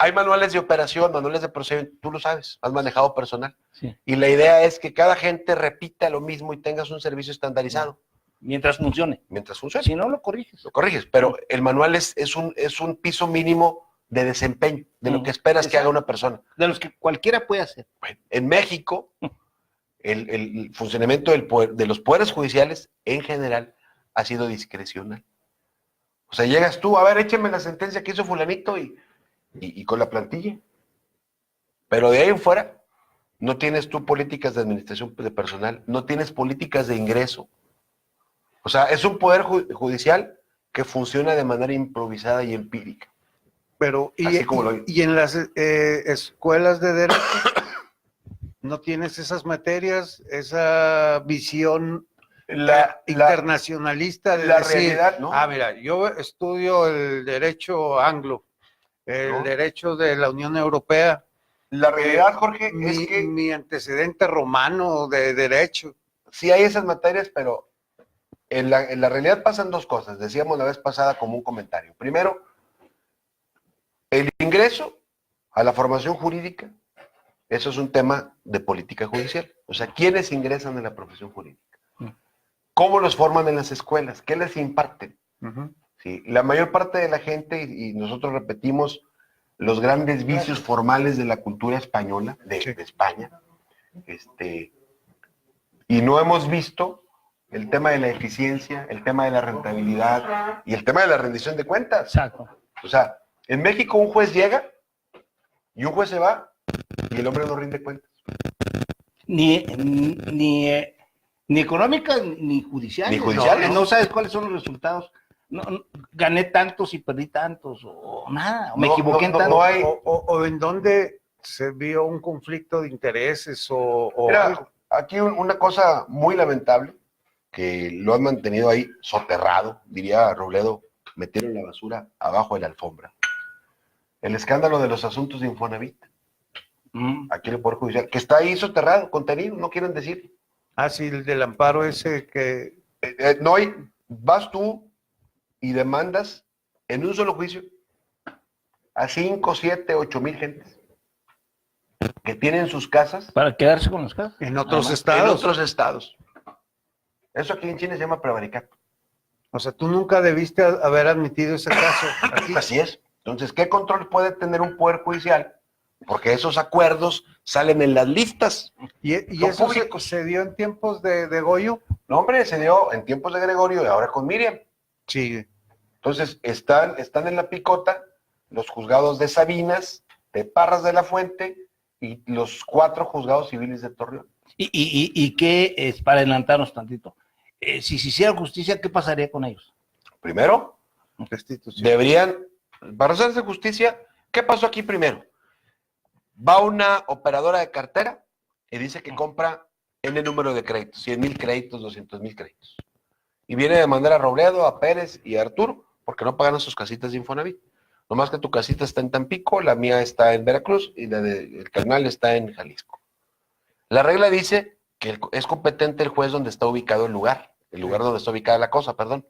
Hay manuales de operación, manuales de procedimiento, tú lo sabes, has manejado personal. Sí. Y la idea es que cada gente repita lo mismo y tengas un servicio estandarizado. Mientras funcione. Mientras funcione. Si no, lo corriges. Lo corriges, pero el manual es un piso mínimo de desempeño, de lo que esperas que haga una persona. De los que cualquiera puede hacer. Bueno, en México, el funcionamiento de los poderes judiciales, en general, ha sido discrecional. O sea, llegas tú, a ver, écheme la sentencia que hizo fulanito y con la plantilla. Pero de ahí en fuera, no tienes tú políticas de administración de personal, no tienes políticas de ingreso. O sea, es un poder judicial que funciona de manera improvisada y empírica. Pero, Así como lo... y en las escuelas de derecho, ¿no tienes esas materias, esa visión internacionalista de la decir, realidad, ¿no? mira, yo estudio el derecho anglo, el derecho de la Unión Europea? La realidad, Jorge, es que... Mi antecedente romano de derecho. Sí hay esas materias, pero en la realidad pasan dos cosas. Decíamos la vez pasada como un comentario. Primero, el ingreso a la formación jurídica, eso es un tema de política judicial. O sea, ¿quiénes ingresan en la profesión jurídica? ¿Cómo los forman en las escuelas? ¿Qué les imparten? Sí, la mayor parte de la gente, y nosotros repetimos los grandes vicios formales de la cultura española, de España, y no hemos visto el tema de la eficiencia, el tema de la rentabilidad y el tema de la rendición de cuentas. Exacto. O sea, en México un juez llega y un juez se va y el hombre no rinde cuentas. Ni económicas ni judiciales. Ni judiciales. No sabes cuáles son los resultados. No, gané tantos y perdí tantos, o nada, o me equivoqué en tanto. No hay... o en dónde se vio un conflicto de intereses o Mira, algo. aquí una cosa muy lamentable, que lo han mantenido ahí soterrado, diría Robledo, metieron la basura abajo de la alfombra. El escándalo de los asuntos de Infonavit, aquí en el Poder Judicial, que está ahí soterrado, contenido, no quieren decir. Sí, el del amparo ese que... No hay, vas tú y demandas en un solo juicio a 5, 7, 8 mil gentes que tienen sus casas Para quedarse con los casos. En otros estados. En otros estados. Eso aquí en China se llama prevaricato. O sea, tú nunca debiste haber admitido ese caso aquí. Así es. Entonces, ¿qué control puede tener un poder judicial? Porque esos acuerdos salen en las listas. ¿Y eso se dio en tiempos de Goyo? No, hombre, se dio en tiempos de Gregorio y ahora con Miriam. Sí. Entonces, están en la picota los juzgados de Sabinas, de Parras de la Fuente y los 4 juzgados civiles de Torreón. ¿Y qué es, para adelantarnos tantito? Si se hiciera justicia, ¿qué pasaría con ellos? Primero, Restitución. deberían, para hacerse justicia, ¿qué pasó aquí primero? Va una operadora de cartera y dice que compra N número de créditos, 100,000 créditos, 200,000 créditos. Y viene a demandar a Robledo, a Pérez y a Arturo porque no pagaron sus casitas de Infonavit. Nomás que tu casita está en Tampico, la mía está en Veracruz y la del carnal está en Jalisco. La regla dice que es competente el juez donde está ubicado el lugar donde está ubicada la cosa, perdón.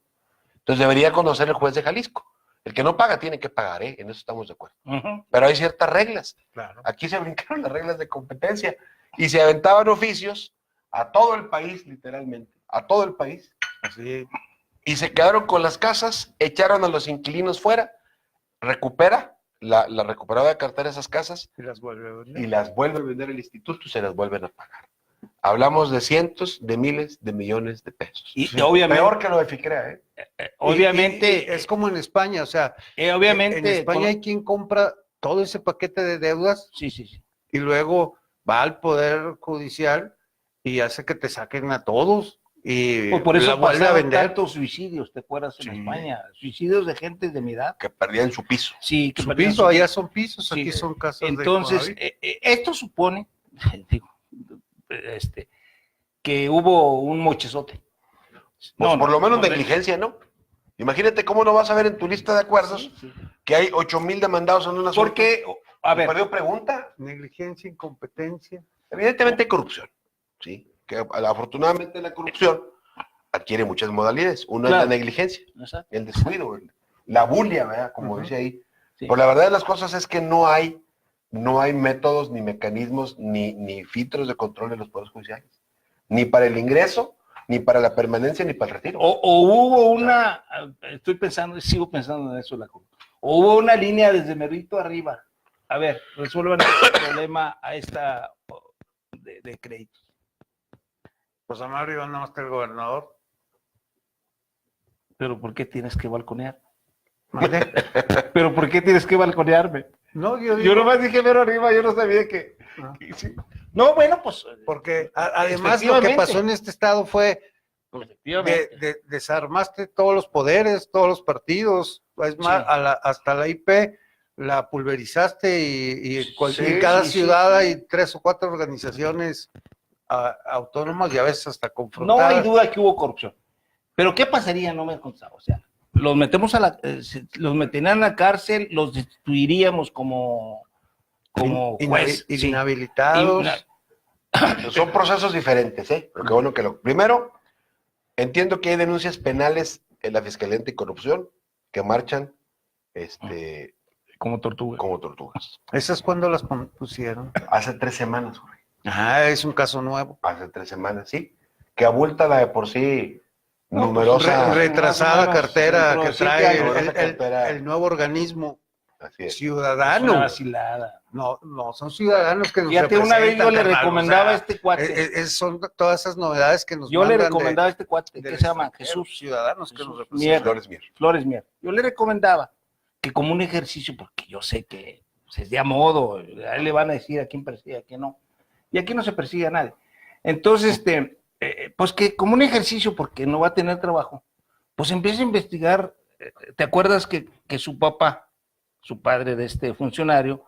Entonces debería conocer el juez de Jalisco. El que no paga tiene que pagar, en eso estamos de acuerdo. Pero hay ciertas reglas. Claro. Aquí se brincaron las reglas de competencia y se aventaban oficios a todo el país, literalmente, a todo el país. Así. Y se quedaron con las casas, echaron a los inquilinos fuera, recupera la recuperadora de cartera esas casas Y las vuelve a vender. y las vuelve a vender el instituto y se las vuelven a pagar. Hablamos de cientos de miles de millones de pesos. Y obviamente, peor que lo de FICREA, obviamente y es como en España, o sea, obviamente en España hay quien compra todo ese paquete de deudas sí. y luego va al Poder Judicial y hace que te saquen a todos y Pues por eso la vuelve a pasaron vender. tantos suicidios, ¿te acuerdas? En Sí. España, suicidios de gente de mi edad. que perdían su piso. Sí, que Su perdían piso, su- allá son pisos, Sí. aquí son casas Entonces, de esto supone, digo, que hubo un mochezote. Pues por lo menos negligencia, ¿no? Imagínate cómo no vas a ver en tu lista de acuerdos Sí. que hay 8,000 demandados en una sola. Porque, a ver, Perdió pregunta. negligencia, incompetencia. Evidentemente hay corrupción, ¿sí? Que afortunadamente la corrupción adquiere muchas modalidades. Una Claro. es la negligencia, exacto, el descuido, la bulia, ¿verdad? Como dice ahí. sí. Pero la verdad de las cosas es que no hay métodos, ni mecanismos, ni filtros de control de los poderes judiciales. Ni para el ingreso, ni para la permanencia, ni para el retiro. O hubo una, sigo pensando en eso, o hubo una línea desde Merito arriba. A ver, resuelvan el problema a esta de créditos. Pues a Mario no está el gobernador. Pero ¿por qué tienes que balconear? ¿Vale? ¿Pero por qué tienes que balconearme? No, yo Yo nomás dije mero arriba, yo no sabía que... Sí. No, bueno, pues... Porque además lo que pasó en este estado fue desarmaste todos los poderes, todos los partidos, es más, hasta la IP la pulverizaste y en cada ciudad hay 3 o 4 organizaciones autónomas y a veces hasta confrontadas. No hay duda que hubo corrupción. Pero ¿qué pasaría? No me he contado. O sea, los metemos los meterían en la cárcel, los destituiríamos como juez. Inhabilitados. Son procesos diferentes, ¿eh? Porque bueno que primero, entiendo que hay denuncias penales en la Fiscalía Anticorrupción que marchan como tortugas. ¿Esas cuándo las pusieron? Hace 3 semanas, Jorge. Es un caso nuevo. Hace 3 semanes, sí. Que abulta la de por sí numerosa... retrasada cartera que trae el nuevo organismo ciudadano. Una vacilada. No, son ciudadanos que nos fíjate, una vez yo le recomendaba a este cuate. Son todas esas novedades que nos yo le recomendaba a este cuate, que se llama Jesús. Ciudadanos que nos representan. Flores Mier. Yo le recomendaba que como un ejercicio, porque yo sé que es de a modo, a él le van a decir a quién persigue, a quién no. Y aquí no se persigue a nadie. Entonces, pues que como un ejercicio, porque no va a tener trabajo, pues empieza a investigar. ¿Te acuerdas que su papá, su padre de este funcionario,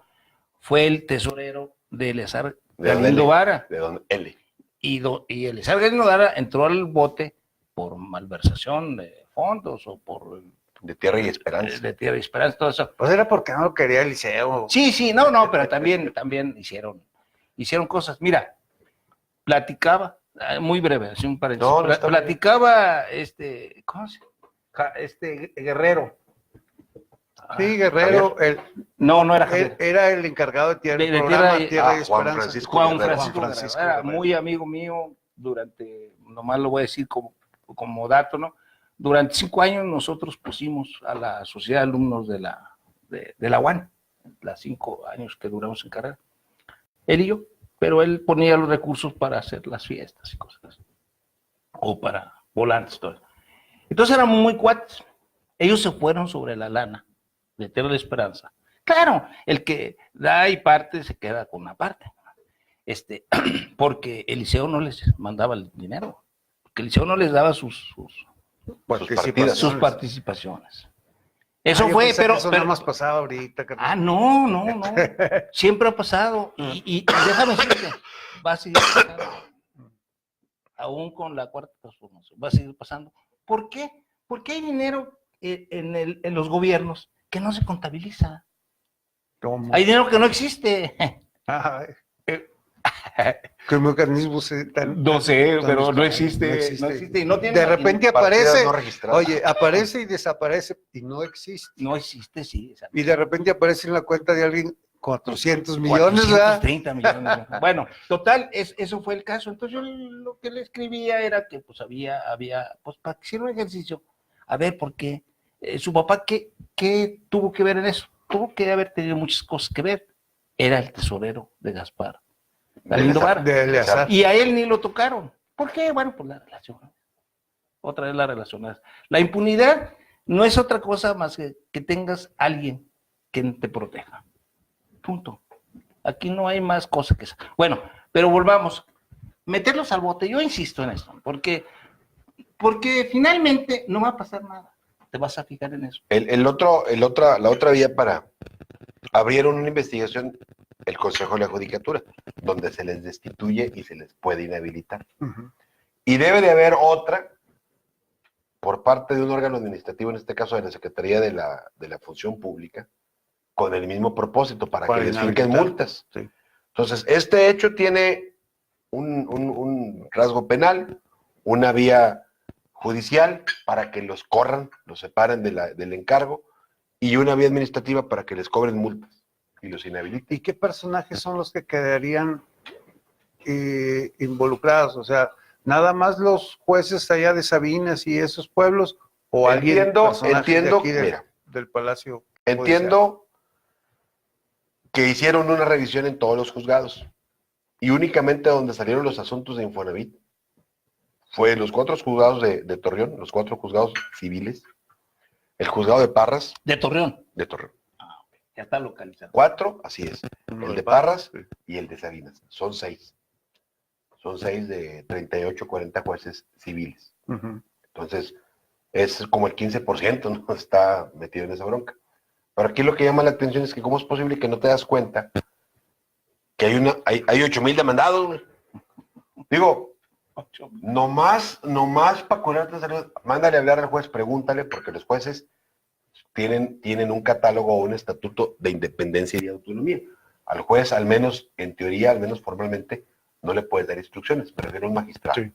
fue el tesorero de Eleazar Galindo Vara? De don L. Y Eleazar Galindo Vara entró al bote por malversación de fondos o por... De Tierra y Esperanza. De Tierra y Esperanza, todo eso. Pues era porque no quería el liceo. Sí, no, pero también hicieron cosas. Mira, platicaba, muy breve, así un paréntesis. Platicaba ¿cómo se llama? Guerrero. Sí, Guerrero. No era Javier. Era el encargado de Tierra y Esperanza. Juan Francisco Guerrero. Era muy amigo mío durante, nomás lo voy a decir como dato, ¿no? Durante 5 años nosotros pusimos a la Sociedad de Alumnos de la UAN, las 5 años que duramos en carrera, él y yo, pero él ponía los recursos para hacer las fiestas y cosas así, o para volantes, todo. Entonces éramos muy cuates. Ellos se fueron sobre la lana de Tierra de Esperanza. Claro, el que da y parte se queda con una parte, porque el liceo no les mandaba el dinero, porque el liceo no les daba sus participaciones. Eso fue, pero nada más pasaba ahorita. No. Siempre ha pasado. Y déjame decirte, va a seguir pasando. Aún con la cuarta transformación, va a seguir pasando. ¿Por qué? Porque hay dinero en los gobiernos que no se contabiliza. ¿Cómo? Hay dinero que no existe. ¿Qué mecanismo no sé, pero no existe. Y no tiene de repente aparece, no aparece y desaparece y no existe. No existe, sí. Y de repente aparece en la cuenta de alguien 400 millones, 430 millones. Bueno, total, eso fue el caso. Entonces yo lo que le escribía era que pues había pues para que hiciera un ejercicio, a ver por qué. Su papá, ¿qué tuvo que ver en eso? Tuvo que haber tenido muchas cosas que ver. Era el tesorero de Gaspar Galindo Vara. Y a él ni lo tocaron. ¿Por qué? Bueno, pues la relación. Otra vez la relación. La impunidad no es otra cosa más que tengas alguien que te proteja. Punto. Aquí no hay más cosa que eso. Bueno, pero volvamos. Meterlos al bote, yo insisto en esto, porque finalmente no va a pasar nada. Te vas a fijar en eso. La otra vía abrieron una investigación el Consejo de la Judicatura, donde se les destituye y se les puede inhabilitar. Uh-huh. Y debe de haber otra por parte de un órgano administrativo, en este caso de la Secretaría de la Función Pública, con el mismo propósito, para que les finquen multas. Sí. Entonces, este hecho tiene un rasgo penal, una vía judicial para que los corran, los separen del encargo, y una vía administrativa para que les cobren multas y los inhabiliten. ¿Y qué personajes son los que quedarían involucrados? O sea, nada más los jueces allá de Sabinas y esos pueblos, o entiendo de aquí mira, del Palacio. Entiendo que hicieron una revisión en todos los juzgados y únicamente donde salieron los asuntos de Infonavit fue los 4 juzgados de Torreón, los 4 juzgados civiles, el juzgado de Parras. ¿De Torreón? De Torreón. Ya está localizado. 4, así es. El de Parras sí. y el de Sabinas. Son 6. Son 6 de 38, 40 jueces civiles. Entonces, es como el 15%, ¿no? Está metido en esa bronca. Pero aquí lo que llama la atención es que cómo es posible que no te das cuenta que hay 8,000 demandados, güey. Digo, nomás para curarte salud, mándale a hablar al juez, pregúntale, porque los jueces tienen un catálogo o un estatuto de independencia y de autonomía. Al juez, al menos en teoría, al menos formalmente, no le puedes dar instrucciones, me refiero a un magistrado. Sí.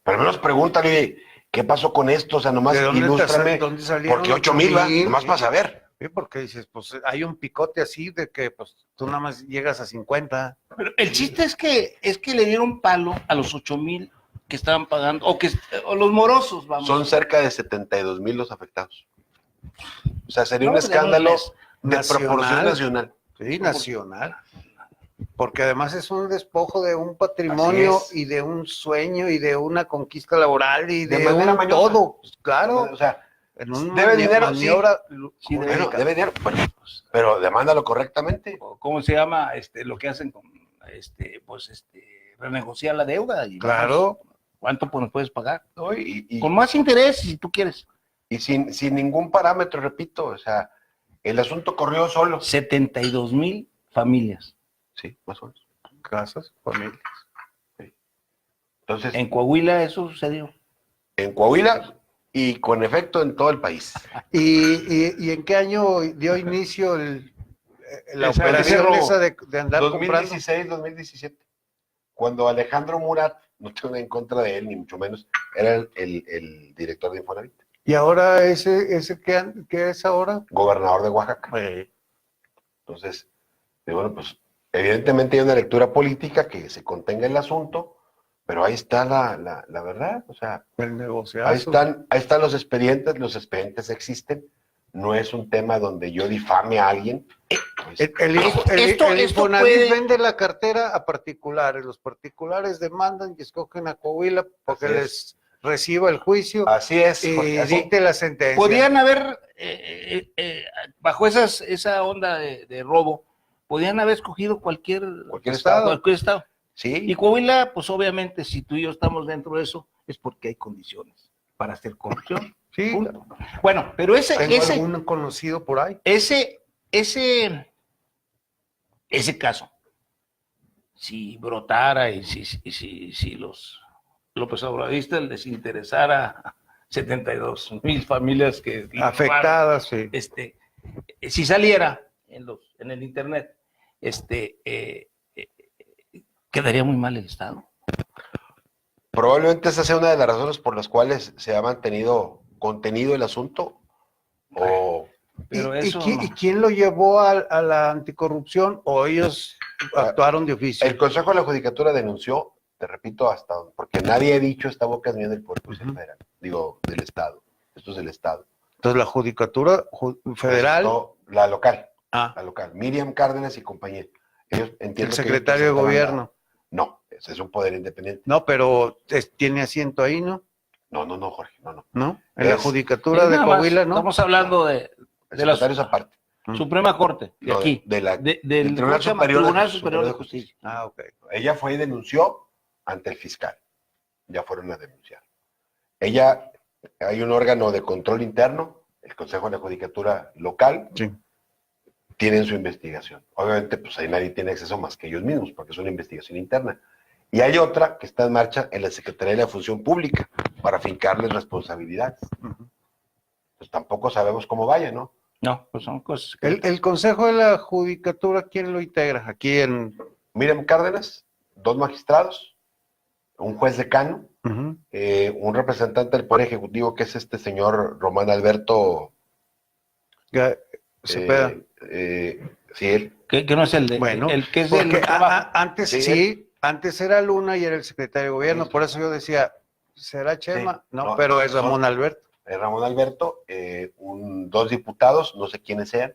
Pero al menos pregúntale, ¿qué pasó con esto? O sea, nomás ilústrame, porque 8,000 va, nomás para saber. Sí, porque dices, pues hay un picote así de que pues tú nada más llegas a 50. Pero el chiste es que le dieron palo a los 8,000 que estaban pagando, o los morosos, vamos. Son cerca de 72,000 los afectados. O sea, sería un escándalo de proporción nacional. Sí, nacional. Porque además es un despojo de un patrimonio y de un sueño y de una conquista laboral y de un todo. Claro. O sea, en un debe dinero, maniobra, sí, debe dinero, pero demándalo correctamente. ¿Cómo se llama lo que hacen con renegociar la deuda? Y claro. ¿Cuánto nos puedes pagar? ¿No? Con más interés, si tú quieres. Y sin ningún parámetro, repito, o sea, el asunto corrió solo. 72,000 familias. Sí, más o menos. Casas, familias. Sí. Entonces, en Coahuila eso sucedió. En Coahuila y con efecto en todo el país. ¿Y en qué año dio inicio la operación esa de andar 2016, 2017. Cuando Alejandro Murat, no tengo nada en contra de él, ni mucho menos, era el director de Infonavit. ¿Y ahora ese qué es ahora? Gobernador de Oaxaca. Entonces, bueno, pues evidentemente hay una lectura política que se contenga el asunto, pero ahí está la verdad, o sea, el negociazo. Ahí están los expedientes existen, no es un tema donde yo difame a alguien. Pues, el Infonavit vende la cartera a particulares, los particulares demandan y escogen a Coahuila porque les reciba el juicio. Así es. Y dicte la sentencia. Podían haber, bajo esa onda de robo, podían haber escogido cualquier estado. Sí. Y Coahuila, pues obviamente, si tú y yo estamos dentro de eso, es porque hay condiciones para hacer corrupción. Sí. Punto. Bueno, pero ese algún conocido por ahí. Ese caso, si brotara y si los López Obradistas les interesara 72,000 familias que afectadas, sí. Si saliera en el internet, quedaría muy mal el Estado. Probablemente esa sea una de las razones por las cuales se ha mantenido contenido el asunto. Pero ¿Y quién lo llevó a la anticorrupción o ellos actuaron de oficio? El Consejo de la Judicatura denunció, te repito, porque nadie ha dicho esta boca es mía del Poder Judicial Federal, digo, del Estado. Esto es del Estado. Entonces la Judicatura Federal. La local. La local. Miriam Cárdenas y compañía. El secretario de Gobierno. No, ese es un poder independiente. No, pero tiene asiento ahí, ¿no? No, Jorge, no. ¿No? En la Judicatura de Coahuila, ¿no? Estamos hablando de la aparte. Suprema Corte, de aquí. Del Tribunal Superior de Justicia. Ah, ok. Ella fue y denunció ante el fiscal. Ya fueron a denunciar. Hay un órgano de control interno, el Consejo de la Judicatura local. Sí. Tienen su investigación. Obviamente, pues ahí nadie tiene acceso más que ellos mismos, porque es una investigación interna. Y hay otra que está en marcha en la Secretaría de la Función Pública para fincarles responsabilidades. Pues tampoco sabemos cómo vaya, ¿no? No, pues son cosas. ¿El Consejo de la Judicatura quién lo integra? Aquí en... Miriam Cárdenas, 2 magistrados, un juez decano, un representante del Poder Ejecutivo que es este señor Román Alberto Cepeda. Sí, él. Que no es el de... Bueno, el que es porque antes era Luna y era el secretario de Gobierno, por eso yo decía, ¿será Chema? Sí. No, pero es Ramón Alberto. Es Ramón Alberto, 2 diputados, no sé quiénes sean,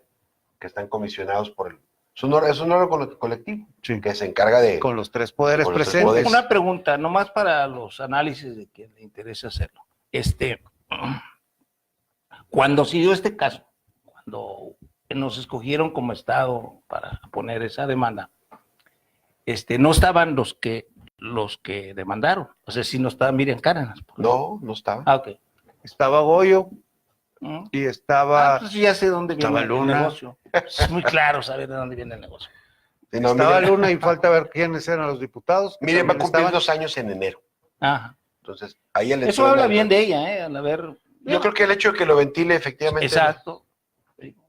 que están comisionados por el... Es un órgano colectivo que se encarga de... Con los 3 poderes presentes. Una pregunta, nomás para los análisis de quien le interesa hacerlo. Cuando se dio este caso, cuando nos escogieron como estado para poner esa demanda, no estaban los que demandaron. O sea, sí no estaba Miriam Cárdenas. No estaba. Ah, ok. Estaba Goyo y estaba... pues ya sé dónde viene el Luna. negocio. Es muy claro saber de dónde viene el negocio. Sí, no, estaba Miriam, Luna y falta ver quiénes eran los diputados. Miriam va a También cumplir estaban. 2 años en enero. Ajá. Entonces, ahí el Eso habla bien de ella, al haber... Yo creo que el hecho de que lo ventile efectivamente. Exacto.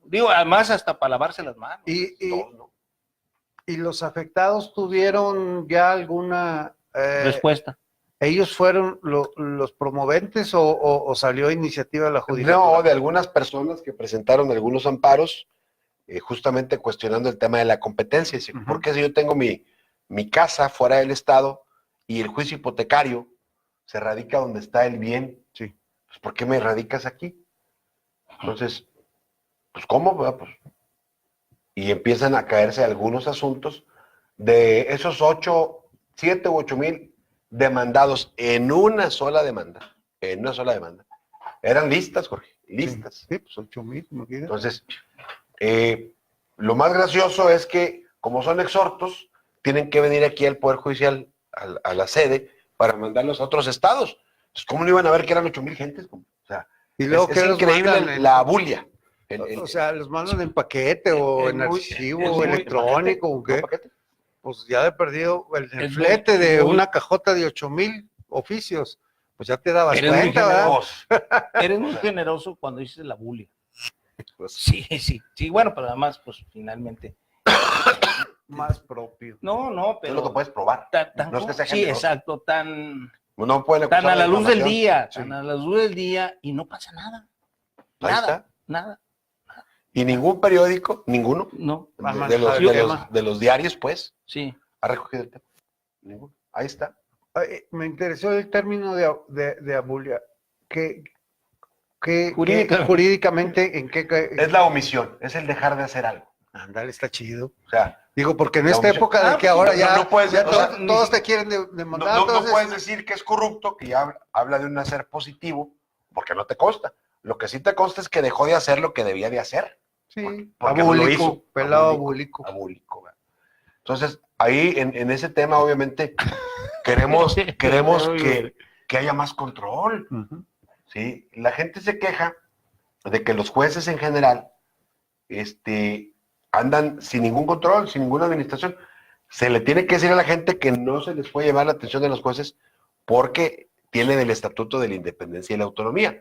Digo, además hasta para lavarse las manos. Y los afectados tuvieron ya alguna... Respuesta. ¿Ellos fueron los promoventes o salió iniciativa de la judicatura? No, de algunas personas que presentaron algunos amparos, justamente cuestionando el tema de la competencia. Dice, ¿por qué si yo tengo mi casa fuera del Estado y el juicio hipotecario se radica donde está el bien? Sí. Pues, ¿por qué me radicas aquí? Entonces, pues, ¿cómo? Pues, y empiezan a caerse algunos asuntos de esos 7 u 8 mil demandados en una sola demanda. En una sola demanda. Eran listas, Jorge, listas. Sí, pues 8,000. Entonces, lo más gracioso es que, como son exhortos, tienen que venir aquí al Poder Judicial, a la sede, para mandarlos a otros estados. Pues, ¿cómo no iban a ver que eran 8,000 gentes? O sea, y luego es increíble la bulia. O sea, ¿los mandan en paquete o en archivo electrónico o qué? Pues ya de perdido el flete de una cajota de 8,000 oficios, pues ya te dabas cuenta, ¿verdad? Eres muy generoso cuando dices la bulia. Pues, sí, bueno, pero además, pues finalmente. Más propio. No, pero. Tú lo puedes probar. No es que sea generoso. Sí, exacto, no pueden tan a la luz del día, sí. Tan a la luz del día y no pasa nada. Nada. Y ningún periódico, ninguno, no, de los diarios, pues, sí, ha recogido el tema. Ninguno. Ahí está. Me interesó el término de abulia. Jurídicamente, ¿en qué? Es la omisión, es el dejar de hacer algo. Ándale, está chido. O sea, digo, porque en esta época de que ahora todos te quieren demandar. No puedes decir que es corrupto, que ya habla de un hacer positivo, porque no te consta. Lo que sí te consta es que dejó de hacer lo que debía de hacer. Sí, porque no lo hizo. Pelado abúlico. Entonces, ahí en ese tema, obviamente, queremos que haya más control. ¿Sí? La gente se queja de que los jueces en general andan sin ningún control, sin ninguna administración. Se le tiene que decir a la gente que no se les puede llamar la atención de los jueces porque tienen el estatuto de la independencia y la autonomía.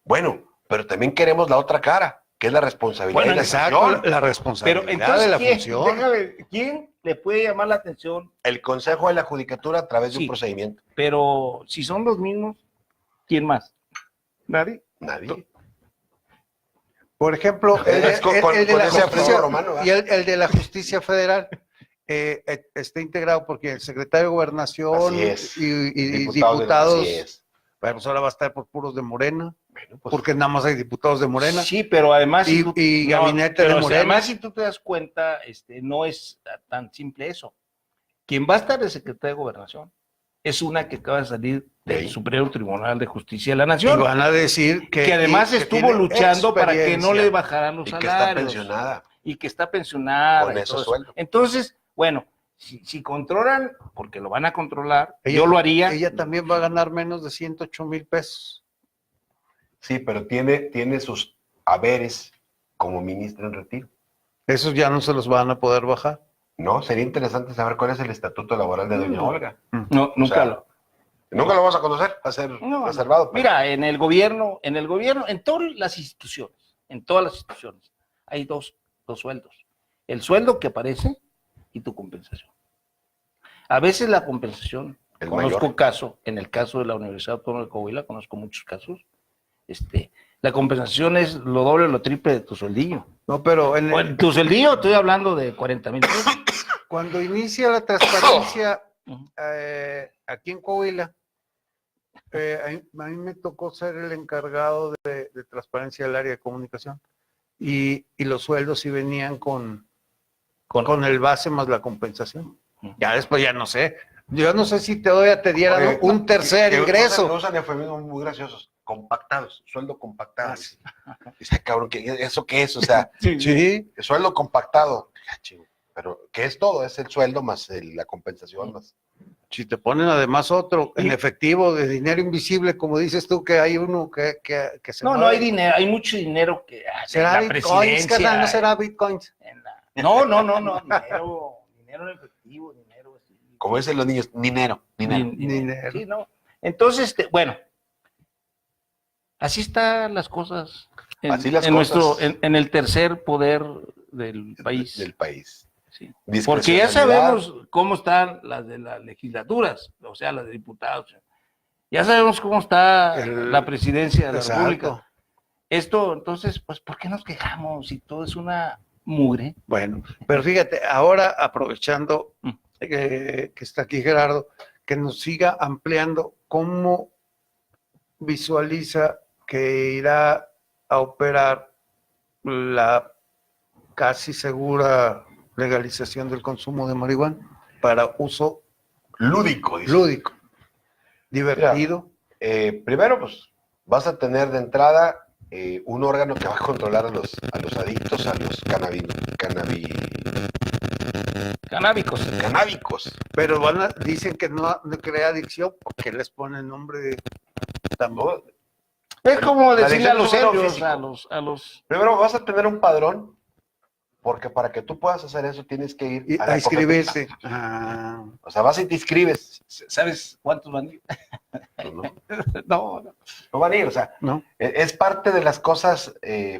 Bueno, pero también queremos la otra cara, que es la responsabilidad de la función. La responsabilidad pero entonces, de la función. ¿Quién le puede llamar la atención? El Consejo de la Judicatura a través de un procedimiento. Pero si son los mismos, ¿quién más? ¿Nadie? Por ejemplo, el de la justicia romano, y el de la justicia federal está integrado porque el secretario de Gobernación y diputados, bueno, pues ahora va a estar por puros de Morena, porque nada más hay diputados de Morena. Sí, pero además y gabinete de Morena. Además, si tú te das cuenta, no es tan simple eso. Quien va a estar de secretario de Gobernación es una que acaba de salir del Supremo Tribunal de Justicia de la Nación. Y van a decir que además estuvo luchando para que no le bajaran los salarios. Que está pensionada. Y que está pensionada. Con esos sueldos. Entonces, bueno, si controlan, porque lo van a controlar, yo lo haría. Ella también va a ganar menos de 108,000 pesos. Sí, pero tiene sus haberes como ministra en retiro. Esos ya no se los van a poder bajar. No, sería interesante saber cuál es el estatuto laboral de doña Olga. No, nunca nunca lo vamos a conocer, va a ser reservado. Pero... Mira, en el gobierno, en todas las instituciones, hay dos sueldos. El sueldo que aparece y tu compensación. A veces la compensación, en el caso de la Universidad Autónoma de Coahuila, conozco muchos casos, la compensación es lo doble o lo triple de tu sueldillo. No, pero tu sueldillo estoy hablando de 40,000 pesos. Cuando inicia la transparencia aquí en Coahuila, a mí me tocó ser el encargado de transparencia del área de comunicación y los sueldos sí venían con el base más la compensación. Ya después ya no sé. Yo no sé si te dieran un tercer ingreso. Usan eufemismos muy graciosos. compactados, sueldo compactado. Dice, cabrón, ¿eso qué es? O sea, Sí. sueldo compactado. Pero ¿qué es todo? Es el sueldo más la compensación más. Si te ponen además otro en efectivo de dinero invisible, como dices tú, que hay uno que se No, no hay dinero, hay mucho dinero que ¿será la bitcoins, presidencia. carnal? ¿No será bitcoins? No, dinero en efectivo, dinero. Así. Como dicen los niños, dinero. Dinero. Sí, no. Entonces, bueno, así están las cosas en el tercer poder del país. Del país. Sí. Porque ya sabemos cómo están las de las legislaturas, o sea, las de diputados. Ya sabemos cómo está la presidencia de la República. Esto, entonces, pues, ¿por qué nos quejamos si todo es una mugre? Bueno, pero fíjate, ahora aprovechando que está aquí Gerardo, que nos siga ampliando cómo visualiza que irá a operar la casi segura legalización del consumo de marihuana para uso lúdico, divertido. Mira, primero, pues, vas a tener de entrada un órgano que va a controlar a los adictos, a los canábicos. Pero dicen que no crea adicción, porque les ponen nombre de tambor. Es como decirle a los serios, a los... Primero vas a tener un padrón, porque para que tú puedas hacer eso tienes que ir a inscribirse. O sea, vas y te inscribes. ¿Sabes cuántos van a ir? No van a ir, o sea, no. Es parte de las cosas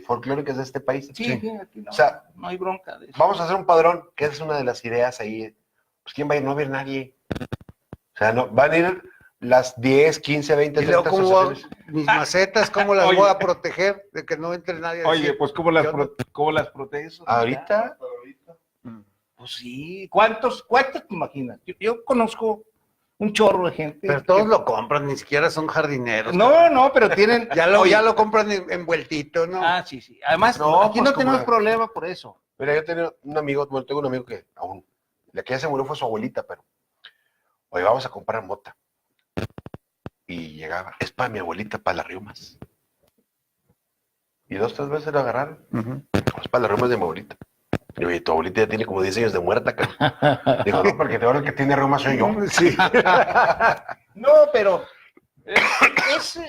folclóricas de este país. Sí, aquí no, o sea, no hay bronca de eso. Vamos a hacer un padrón, que es una de las ideas ahí. Pues ¿quién va a ir? No va a ir nadie. O sea, no, van a ir las 10, 15, 20, y luego, ¿cómo mis macetas, cómo las voy a proteger de que no entre nadie? Oye, pues ¿cómo las proteges? ¿Ahorita? Pues sí. ¿Cuántos te imaginas? Yo conozco un chorro de gente. Pero todos lo compran, ni siquiera son jardineros. No, pero tienen... ya lo compran envueltito, ¿no? Ah, sí. Además, aquí no tenemos problema por eso. Mira, yo tengo un amigo que aún, la que ya se murió fue su abuelita, pero hoy vamos a comprar mota. Y llegaba, es para mi abuelita, para las riumas. Y 2, 3 veces lo agarraron. Es para las riumas de mi abuelita. Y oye, tu abuelita ya tiene como 10 años de muerta, cara. Digo, no, porque ahora el que tiene riumas soy yo. Sí. No, pero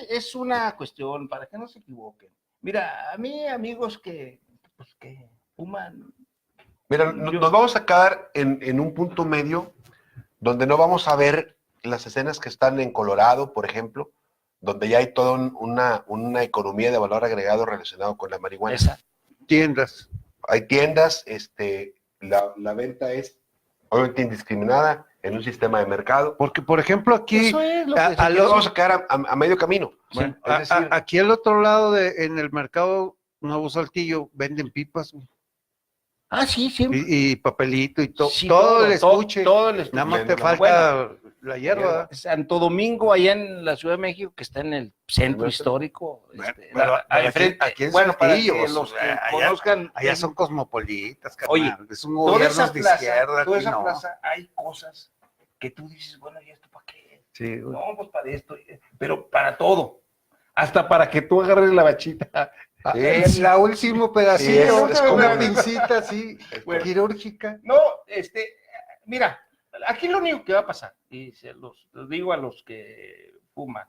es una cuestión, para que no se equivoquen. Mira, a mí, amigos que fuman... Mira, nos vamos a quedar en un punto medio donde no vamos a ver las escenas que están en Colorado, por ejemplo, donde ya hay toda una economía de valor agregado relacionado con la marihuana. Tiendas. Hay tiendas, la venta es obviamente indiscriminada en un sistema de mercado. Porque, por ejemplo, aquí vamos a quedar a medio camino. Bueno, es decir, aquí al otro lado, en el mercado Nuevo Saltillo, venden pipas. Sí, siempre. Y papelito y todo. Sí, todo el estuche. Todo el estuche. Nada más te falta la hierba. Santo Domingo, allá en la Ciudad de México, que está en el centro histórico. Aquí en Saltillo, para que los que conozcan. Allá son cosmopolitas, carnal. Oye, es un gobierno de izquierda. Toda esa plaza hay cosas que tú dices, bueno, ¿y esto para qué? Sí, no, pues para esto, pero para todo. Hasta para que tú agarres la bachita. Sí, la último pedacito, es como una pincita así, quirúrgica. No, mira, aquí lo único que va a pasar, y se los digo a los que fuman,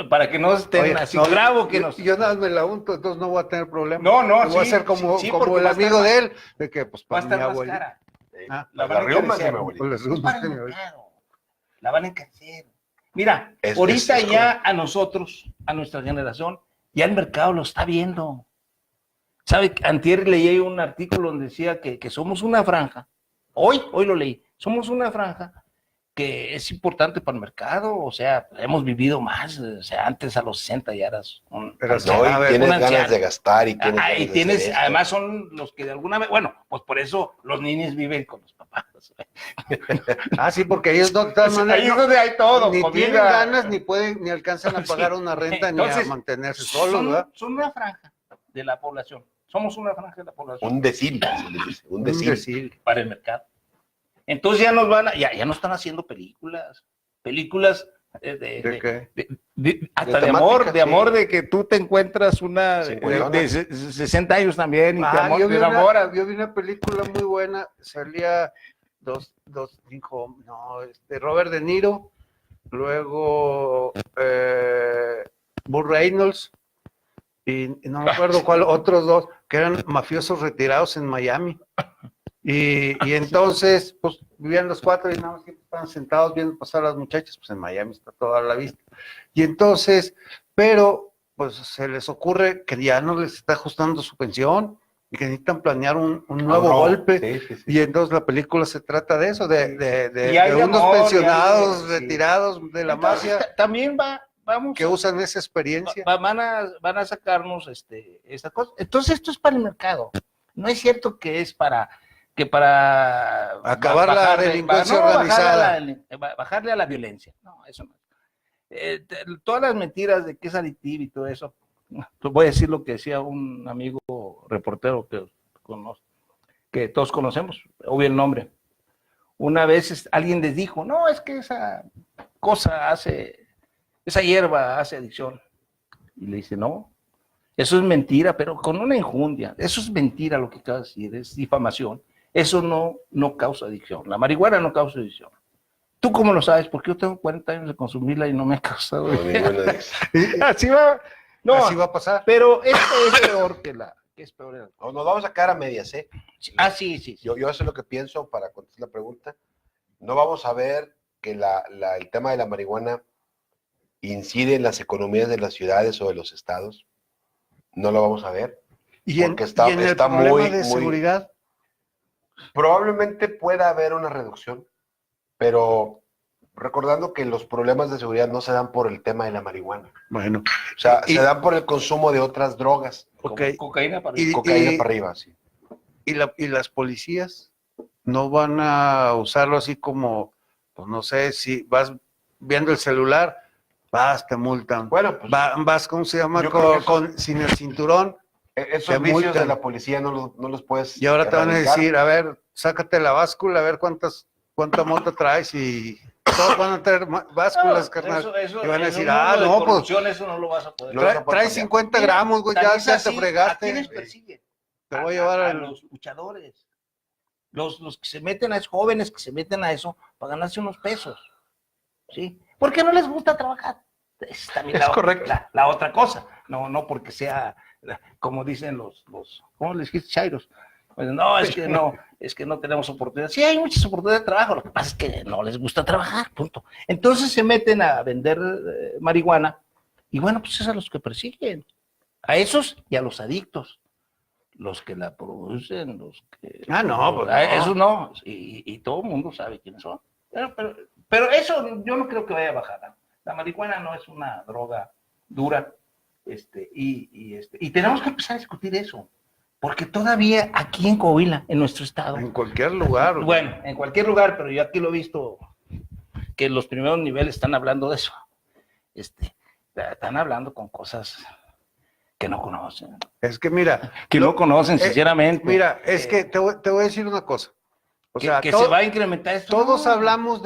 para que no estén así bravo que nos... Yo nada más me la unto, entonces no voy a tener problema. No, voy a ser como el amigo de él, de que pues para mi abuelita. La van a encarecer. La van a encarecer. Mira, ahorita ya a nosotros, a nuestra generación, ya el mercado lo está viendo. ¿Sabe? Antier leí un artículo donde decía que somos una franja. Hoy lo leí. Somos una franja que es importante para el mercado. O sea, hemos vivido más. O sea, antes a los 60 ya eras pero hoy tienes ganas de gastar y tienes además son los que de alguna vez, bueno, pues por eso los niños viven con los papás. Sí, porque ellos no están ahí es donde hay todo, ni tienen ganas, ni alcanzan a pagar una renta. Entonces, ni a mantenerse solos, ¿verdad? Son una franja de la población. Somos una franja de la población. Un decil para el mercado. Entonces ya nos ya no están haciendo películas ¿De qué? Hasta De de amor, temática, de sí. amor, de que tú te encuentras una de 60 años también y Yo te vi enamoras. yo vi una película muy buena, salía Robert De Niro, luego Burt Reynolds, y no me acuerdo cuál, otros dos, que eran mafiosos retirados en Miami. Y entonces, pues vivían los cuatro y nada más que estaban sentados viendo pasar a las muchachas, pues en Miami está toda la vista. Y entonces, pero pues se les ocurre que ya no les está ajustando su pensión y que necesitan planear un nuevo golpe. Sí. Y entonces la película se trata de eso, Y hay de unos amor, pensionados y hay- retirados de la Entonces, mafia también vamos que usan esa experiencia. van a sacarnos esta cosa. Entonces esto es para el mercado. No es cierto que es para Acabar la delincuencia organizada. Bajarle a la violencia. No, eso no. Todas las mentiras de que es adictivo y todo eso. Voy a decir lo que decía un amigo reportero que todos conocemos, obvio el nombre. Una vez alguien les dijo, no, es que esa hierba hace adicción. Y le dice, no, eso es mentira, pero con una injundia. Eso es mentira lo que acabas de decir, es difamación. Eso no causa adicción. La marihuana no causa adicción. ¿Tú cómo lo sabes? Porque yo tengo 40 años de consumirla y no me ha causado adicción. Así va. No, Así va a pasar. pero esto es peor que es peor. No, nos vamos a quedar a medias, ¿eh? Sí. Yo eso es lo que pienso para contestar la pregunta. No vamos a ver que el tema de la marihuana incide en las economías de las ciudades o de los estados. No lo vamos a ver. Y en Porque está el problema muy, de seguridad. Probablemente pueda haber una reducción, pero recordando que los problemas de seguridad no se dan por el tema de la marihuana. Bueno. O sea, se dan por el consumo de otras drogas. Okay. Cocaína para Cocaína para arriba, sí. Y las policías no van a usarlo así como, pues no sé, si vas viendo el celular, te multan. Bueno, pues Vas, ¿cómo se llama? yo creo que Sin el cinturón. esos te vicios multan. de la policía no los puedes Y ahora te van a erradicar. decir, a ver, sácate la báscula, a ver cuánta moto traes y todos van a traer básculas, carnal. Y van a decir, pues eso no lo vas a poder. No lo vas a poder traes cambiar. 50 gramos, güey, ya te ¿A fregaste. quiénes persiguen? Te voy a llevar a los luchadores. Los que se meten a esos jóvenes que se meten a eso para ganarse unos pesos. ¿Sí? Porque no les gusta trabajar. Es también correcto. La otra cosa. No porque sea, como dicen los ¿cómo les dijiste, chairos? Pues no, es que no tenemos oportunidad. Sí, hay muchas oportunidades de trabajo, lo que pasa es que no les gusta trabajar, punto. Entonces se meten a vender marihuana y bueno, pues es a los que persiguen. A esos y a los adictos. Los que la producen, los que... Pues no. Eso no, y todo el mundo sabe quiénes son. Pero eso yo no creo que vaya a bajar. La marihuana no es una droga dura, y tenemos que empezar a discutir eso, porque todavía aquí en Coahuila, en nuestro estado... En cualquier lugar. Bueno, en cualquier lugar, pero yo aquí lo he visto, que los primeros niveles están hablando de eso. Están hablando con cosas que no conocen. Es que mira. Que no conocen, sinceramente. Mira, es que te voy a decir una cosa. O sea, se va a incrementar esto. Todos hablamos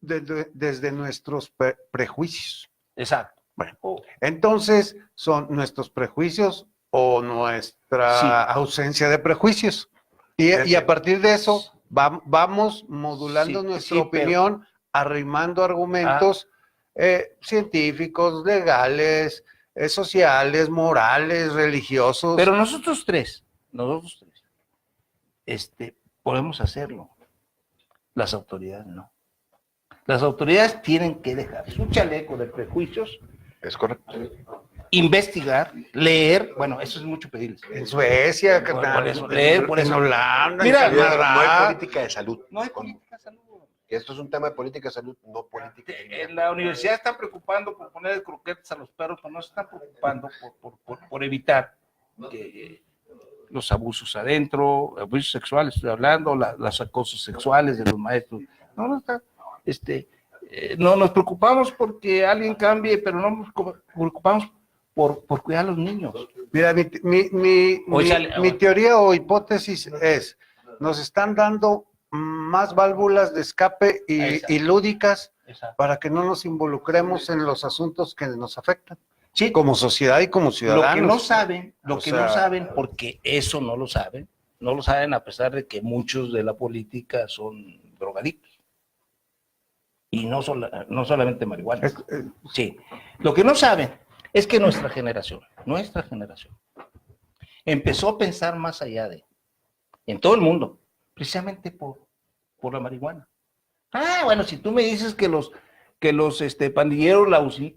desde nuestros prejuicios. Exacto. Bueno, entonces son nuestros prejuicios o nuestra ausencia de prejuicios. Y a partir de eso vamos modulando nuestra opinión, arrimando argumentos científicos, legales, sociales, morales, religiosos. Pero nosotros tres, podemos hacerlo. Las autoridades no. Las autoridades tienen que dejar su chaleco de prejuicios. Es correcto. Investigar, leer, bueno, eso es mucho pedirles. En Suecia, en Holanda, Mira, no hay política de salud. No hay política de salud. Esto es un tema de política de salud, no política. En la universidad están preocupando por poner croquetas a los perros, pero no se están preocupando por evitar que los abusos adentro, abusos sexuales, estoy hablando, los acosos sexuales de los maestros. No está. No nos preocupamos porque alguien cambie, pero no nos preocupamos por cuidar a los niños. Mira, mi teoría o hipótesis es, nos están dando más válvulas de escape y lúdicas para que no nos involucremos en los asuntos que nos afectan. Sí. Como sociedad y como ciudadanos. Lo que no saben, porque eso no lo saben a pesar de que muchos de la política son drogadictos. Y no solamente marihuana. Sí. Lo que no saben es que nuestra generación, empezó a pensar más allá en todo el mundo, precisamente por la marihuana. Bueno, si tú me dices que los pandilleros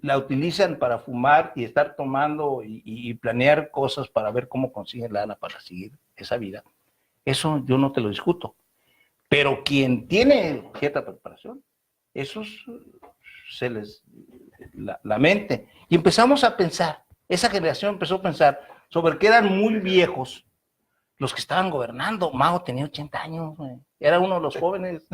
la utilizan para fumar y estar tomando y planear cosas para ver cómo consiguen lana para seguir esa vida, eso yo no te lo discuto. Pero quien tiene cierta preparación, esos se les la mente. Y empezamos a pensar, esa generación empezó a pensar sobre que eran muy viejos los que estaban gobernando. Mao tenía 80 años, güey. Era uno de los jóvenes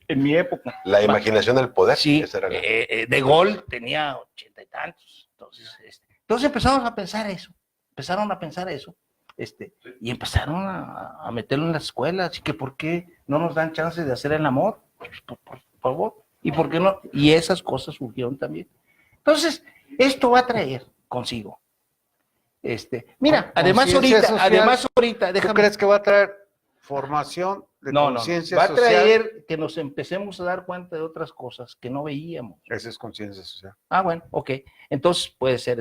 en mi época. La imaginación del poder. Sí, De Gaulle tenía 80 y tantos. Entonces empezamos a pensar eso. Y empezaron a meterlo en las escuelas. Así que ¿por qué no nos dan chance de hacer el amor? Por favor. ¿Y por qué no? Y esas cosas surgieron también. Entonces, esto va a traer consigo. Mira, además ahorita, déjame. ¿Tú crees que va a traer formación de conciencia social? Va a traer que nos empecemos a dar cuenta de otras cosas que no veíamos. Esa es conciencia social. Bueno, ok. Entonces, puede ser,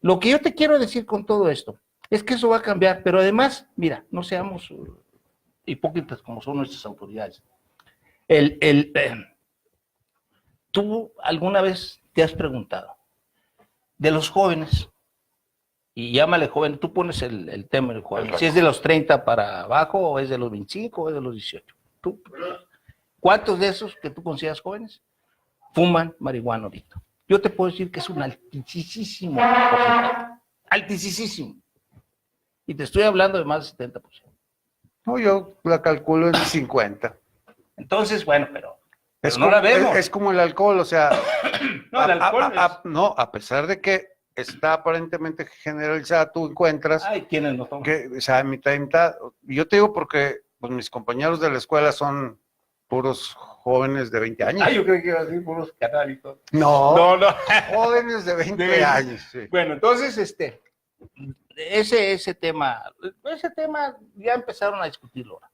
lo que yo te quiero decir con todo esto es que eso va a cambiar, pero además, mira, no seamos hipócritas como son nuestras autoridades. ¿Tú alguna vez te has preguntado de los jóvenes? Y llámale joven, tú pones el tema del joven, si es de los 30 para abajo, o es de los 25, o es de los 18. ¿Cuántos de esos que tú consideras jóvenes fuman marihuana ahorita? Yo te puedo decir que es un altísimo porcentaje. Altísimo. Y te estoy hablando de más del 70%. No, yo la calculo en 50. Entonces, bueno, pero no la vemos. Es como el alcohol, o sea, el alcohol a pesar de que está aparentemente generalizada, tú encuentras hay quienes no toman. Que, o sea, mitad y mitad. Yo te digo porque pues, mis compañeros de la escuela son puros jóvenes de 20 años. Yo creo que iba a decir puros canábicos. No, jóvenes de 20 años. Sí. Bueno, entonces, ese tema ya empezaron a discutirlo ahora.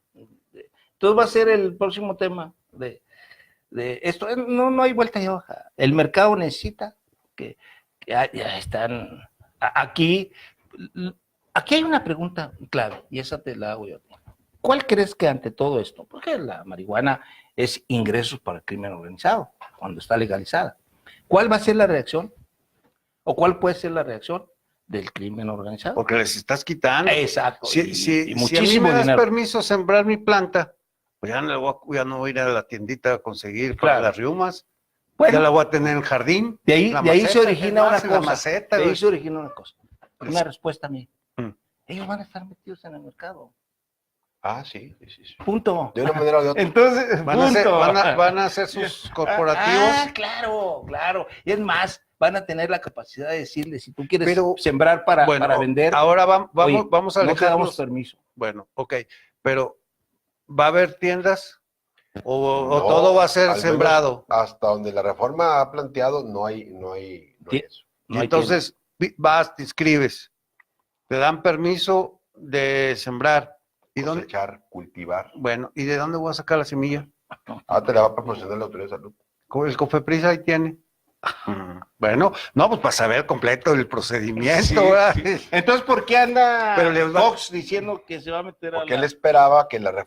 Entonces va a ser el próximo tema de esto. No hay vuelta de hoja. El mercado necesita que ya están aquí hay una pregunta clave y esa te la hago yo. ¿Cuál crees que ante todo esto, porque la marihuana es ingresos para el crimen organizado cuando está legalizada, cuál va a ser la reacción o cuál puede ser la reacción del crimen organizado? Porque les estás quitando. Exacto. Si a mí me das permiso sembrar mi planta, pues ya no voy a ir a la tiendita a conseguir para las riumas. Bueno, ya la voy a tener en el jardín. De ahí se origina una cosa. Maceta, de ahí se origina una cosa. Una respuesta a mí. Ellos van a estar metidos en el mercado. Sí. Punto. De una manera o de otra. Entonces, van a hacer sus corporativos. Claro. Y es más, van a tener la capacidad de decirle, si tú quieres sembrar para vender. Ahora vamos a alejarnos. No te damos permiso. Bueno, ok. Pero, ¿va a haber tiendas? ¿O todo va a ser sembrado? Hasta donde la reforma ha planteado, no hay eso. Y entonces, vas, te inscribes. Te dan permiso de sembrar. ¿Y cosechar, cultivar? Bueno, ¿y de dónde voy a sacar la semilla? Te la va a proporcionar la Autoridad de Salud. El COFEPRIS ahí tiene. Bueno, no, pues para saber completo el procedimiento. Sí. Entonces, ¿por qué anda Fox diciendo que se va a meter Porque él esperaba que la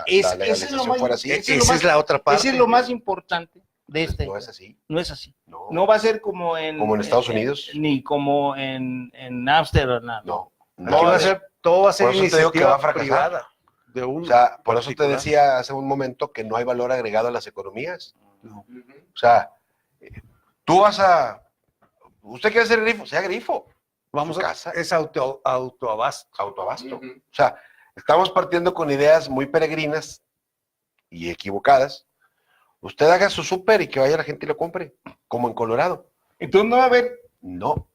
legalización fuera así. Esa es la otra parte. Ese es lo más importante de este. No es así. No es así. No va a ser como en Estados Unidos. Ni como en Ámsterdam. No. Todo va a ser iniciativa privada. O sea, por eso te decía hace un momento que no hay valor agregado a las economías. No. O sea, tú usted quiere ser grifo, sea grifo. Vamos a casa. Es autoabasto. Autoabasto. O sea, estamos partiendo con ideas muy peregrinas y equivocadas. Usted haga su súper y que vaya la gente y lo compre, como en Colorado. Entonces no va a haber. No.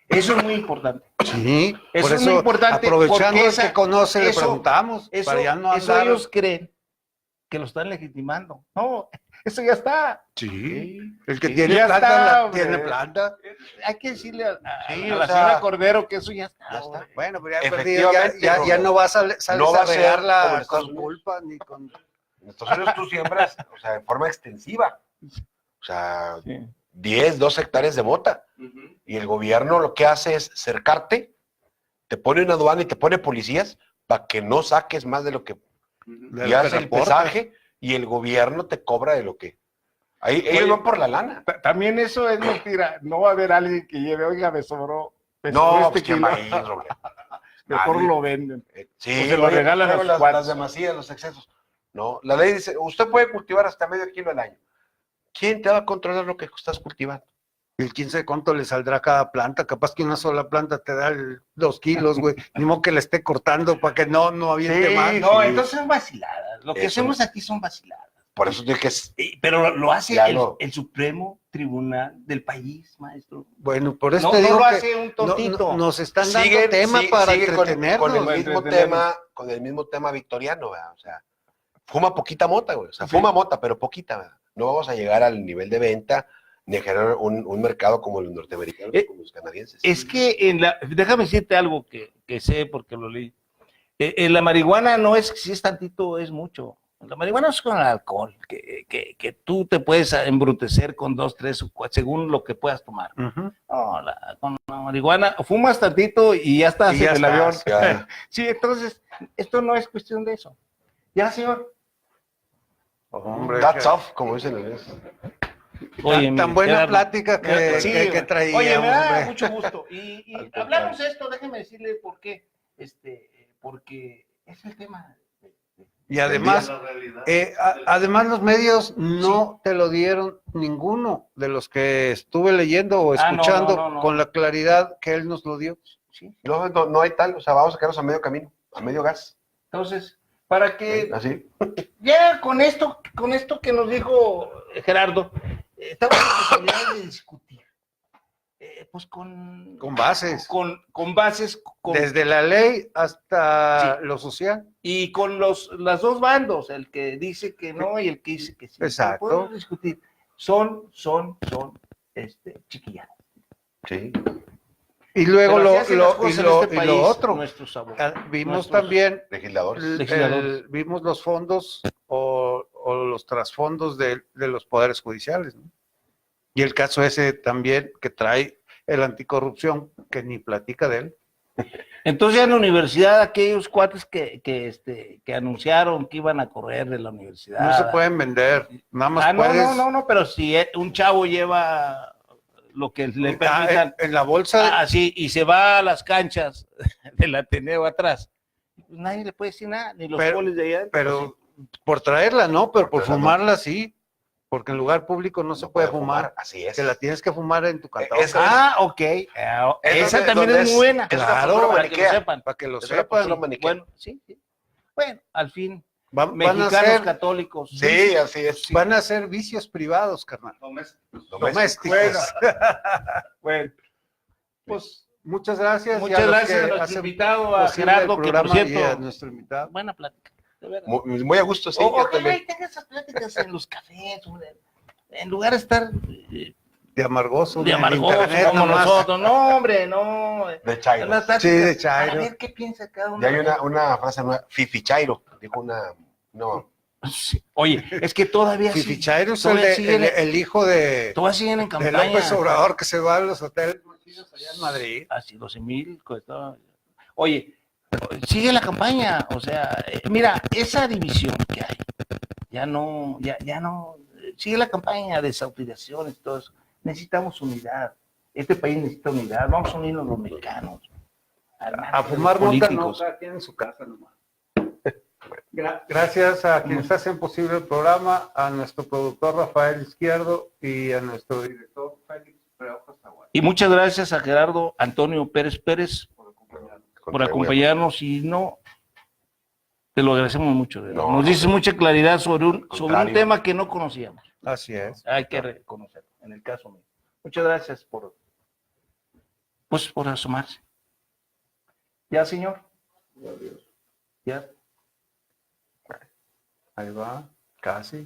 Eso es muy importante. Sí, eso es muy importante. Aprovechando que conoce, le preguntamos. Eso ellos creen que lo están legitimando. No, eso ya está. Sí. El que Sí, tiene ya planta, está, hombre. tiene planta. Hay que decirle Sí, a o la sea, señora Cordero que eso ya está. ya está. hombre. Bueno, pero ya Efectivamente, ya Robert. no vas a sales No va a a ser regarla como en con Estados Unidos. culpa ni con... En Estados Unidos tú siembras, o sea, de forma extensiva. O sea, Sí. 10, 12 hectáreas de mota. Y el gobierno lo que hace es cercarte, te pone una aduana y te pone policías para que no saques más de lo que... de y lo que hace el reportas. pesaje y el gobierno te cobra de lo que... Ahí, ellos van por la lana. También eso es mentira. No va a haber alguien que lleve, oiga, me sobró No, pues kilo. qué maíz, Robert. Mejor Nadie. lo venden. Sí, O se lo oye, regalan a luego sus cuates. las demasías, los excesos. No, la ley dice, usted puede cultivar hasta medio kilo al año. ¿Quién te va a controlar lo que estás cultivando? Y el 15 de cuánto le saldrá cada planta. Capaz que una sola planta te da 2 kilos, güey. Ni modo que le esté cortando para que no aviente Sí, más. No, sí. entonces son vaciladas. Lo que Eso. hacemos aquí son vaciladas. Por eso digo que es... Pero lo hace Ya el, lo- el Supremo Tribunal del país, maestro. Bueno, por eso No, te no digo lo que hace un no- tontito. nos están dando Siguen- tema sí- para sigue entretenernos. con el güey. mismo entretenernos. con el mismo tema victoriano, ¿verdad? O sea, fuma poquita mota, güey. O sea, Sí. fuma mota, pero poquita, ¿verdad? No vamos a llegar al nivel de venta ni a generar un mercado como los norteamericanos, como los canadienses. Es que déjame decirte algo que sé porque lo leí. En la marihuana no es, si es tantito, es mucho. La marihuana es con el alcohol, que tú te puedes embrutecer con 2, 3 o 4, según lo que puedas tomar. Ujú. No, con la marihuana fumas tantito y ya estás Y ya en el estás, avión. ya. Sí, entonces, esto no es cuestión de eso. Ya, señor. Hombre, That's off, como dicen en inglés. tan buena Gerardo, plática que, sí, que traía. Oye, me da hombre. mucho gusto. Y Al contrario. hablamos de esto, déjeme decirle por qué. Porque es el tema. Y además, además los medios no te lo dieron ninguno de los que estuve leyendo o Ah, no, escuchando no. con la claridad que él nos lo dio. Sí. No hay tal, o sea, vamos a quedarnos a medio camino, a medio gas. Entonces, para que Así. ya con esto que nos dijo Gerardo, estamos en posibilidad de discutir. Pues con bases. Con bases. Desde la ley hasta Sí. lo social. Y con las dos bandos, el que dice que no y el que dice que sí. Exacto. Podemos discutir. Son chiquilladas. Sí. Y luego Pero así hacen las cosas en este y país lo otro. nuestros abuelos, Vimos nuestros también Legisladores. legisladores. vimos los fondos o los trasfondos de los poderes judiciales, ¿no? Y el caso ese también que trae el anticorrupción, que ni platica de él. Entonces ya en la universidad aquellos cuates que anunciaron que iban a correr de la universidad. No se pueden vender, nada más puedes... No, pero si un chavo lleva lo que le permitan en la bolsa... así y se va a las canchas del Ateneo atrás, pues nadie le puede decir nada, ni los polis de allá. Pero por traerla, no, pero por traerla, fumarla sí, porque en lugar público no se puede fumar. Así es. Que la tienes que fumar en tu cantón. Ok. Esa donde- también donde es muy buena. es la Claro, postura para que lo maniquea. sepan. Para que lo Es la sepan. postura maniquea. Bueno, sí. Bueno, al fin, Van a mexicanos ser, católicos. Sí, así es. van a ser vicios privados, carnal. Domésticos. Bueno, pues Muchas gracias. muchas y a los gracias a que nuestro hacen invitado, a posible Gerardo, el que por programa y a cierto, nuestro invitado. buena plática. De verdad. Muy a gusto, sí. yo Ojalá también. y tenga esas pláticas en los cafés, hombre. En lugar de estar De amargoso. de en amargoso internet como nomás. nosotros. No, hombre, no. De Chairo. Las pláticas, Sí, de Chairo. A ver qué piensa cada uno. Ya hay una frase nueva, Fifi Chairo, dijo no, Sí. Oye, es que todavía Fifi Chairo es el, todavía de- siguen, el hijo de siguen en de campaña. López Obrador que se va a los hoteles machinos allá en Madrid. Así, 12,000 costaba. Oye, sigue la campaña, o sea, mira, esa división que hay, ya no, sigue la campaña de desautorización y todo eso. Necesitamos unidad. Este país necesita unidad. Vamos a unirnos los mexicanos. A fumar mota no, políticos. cada quien en su casa nomás. Gracias a quienes hacen posible el programa, a nuestro productor Rafael Izquierdo y a nuestro director Félix Preojo Zaguay. Y muchas gracias a Gerardo Antonio Pérez Pérez por acompañarnos y no, te lo agradecemos mucho. No, Nos dices mucha claridad sobre un contrario. tema que no conocíamos. Así es. Hay que reconocerlo, en el caso mío. Muchas gracias por asomarse. ¿Ya, señor? Ya. Ahí va. Casi.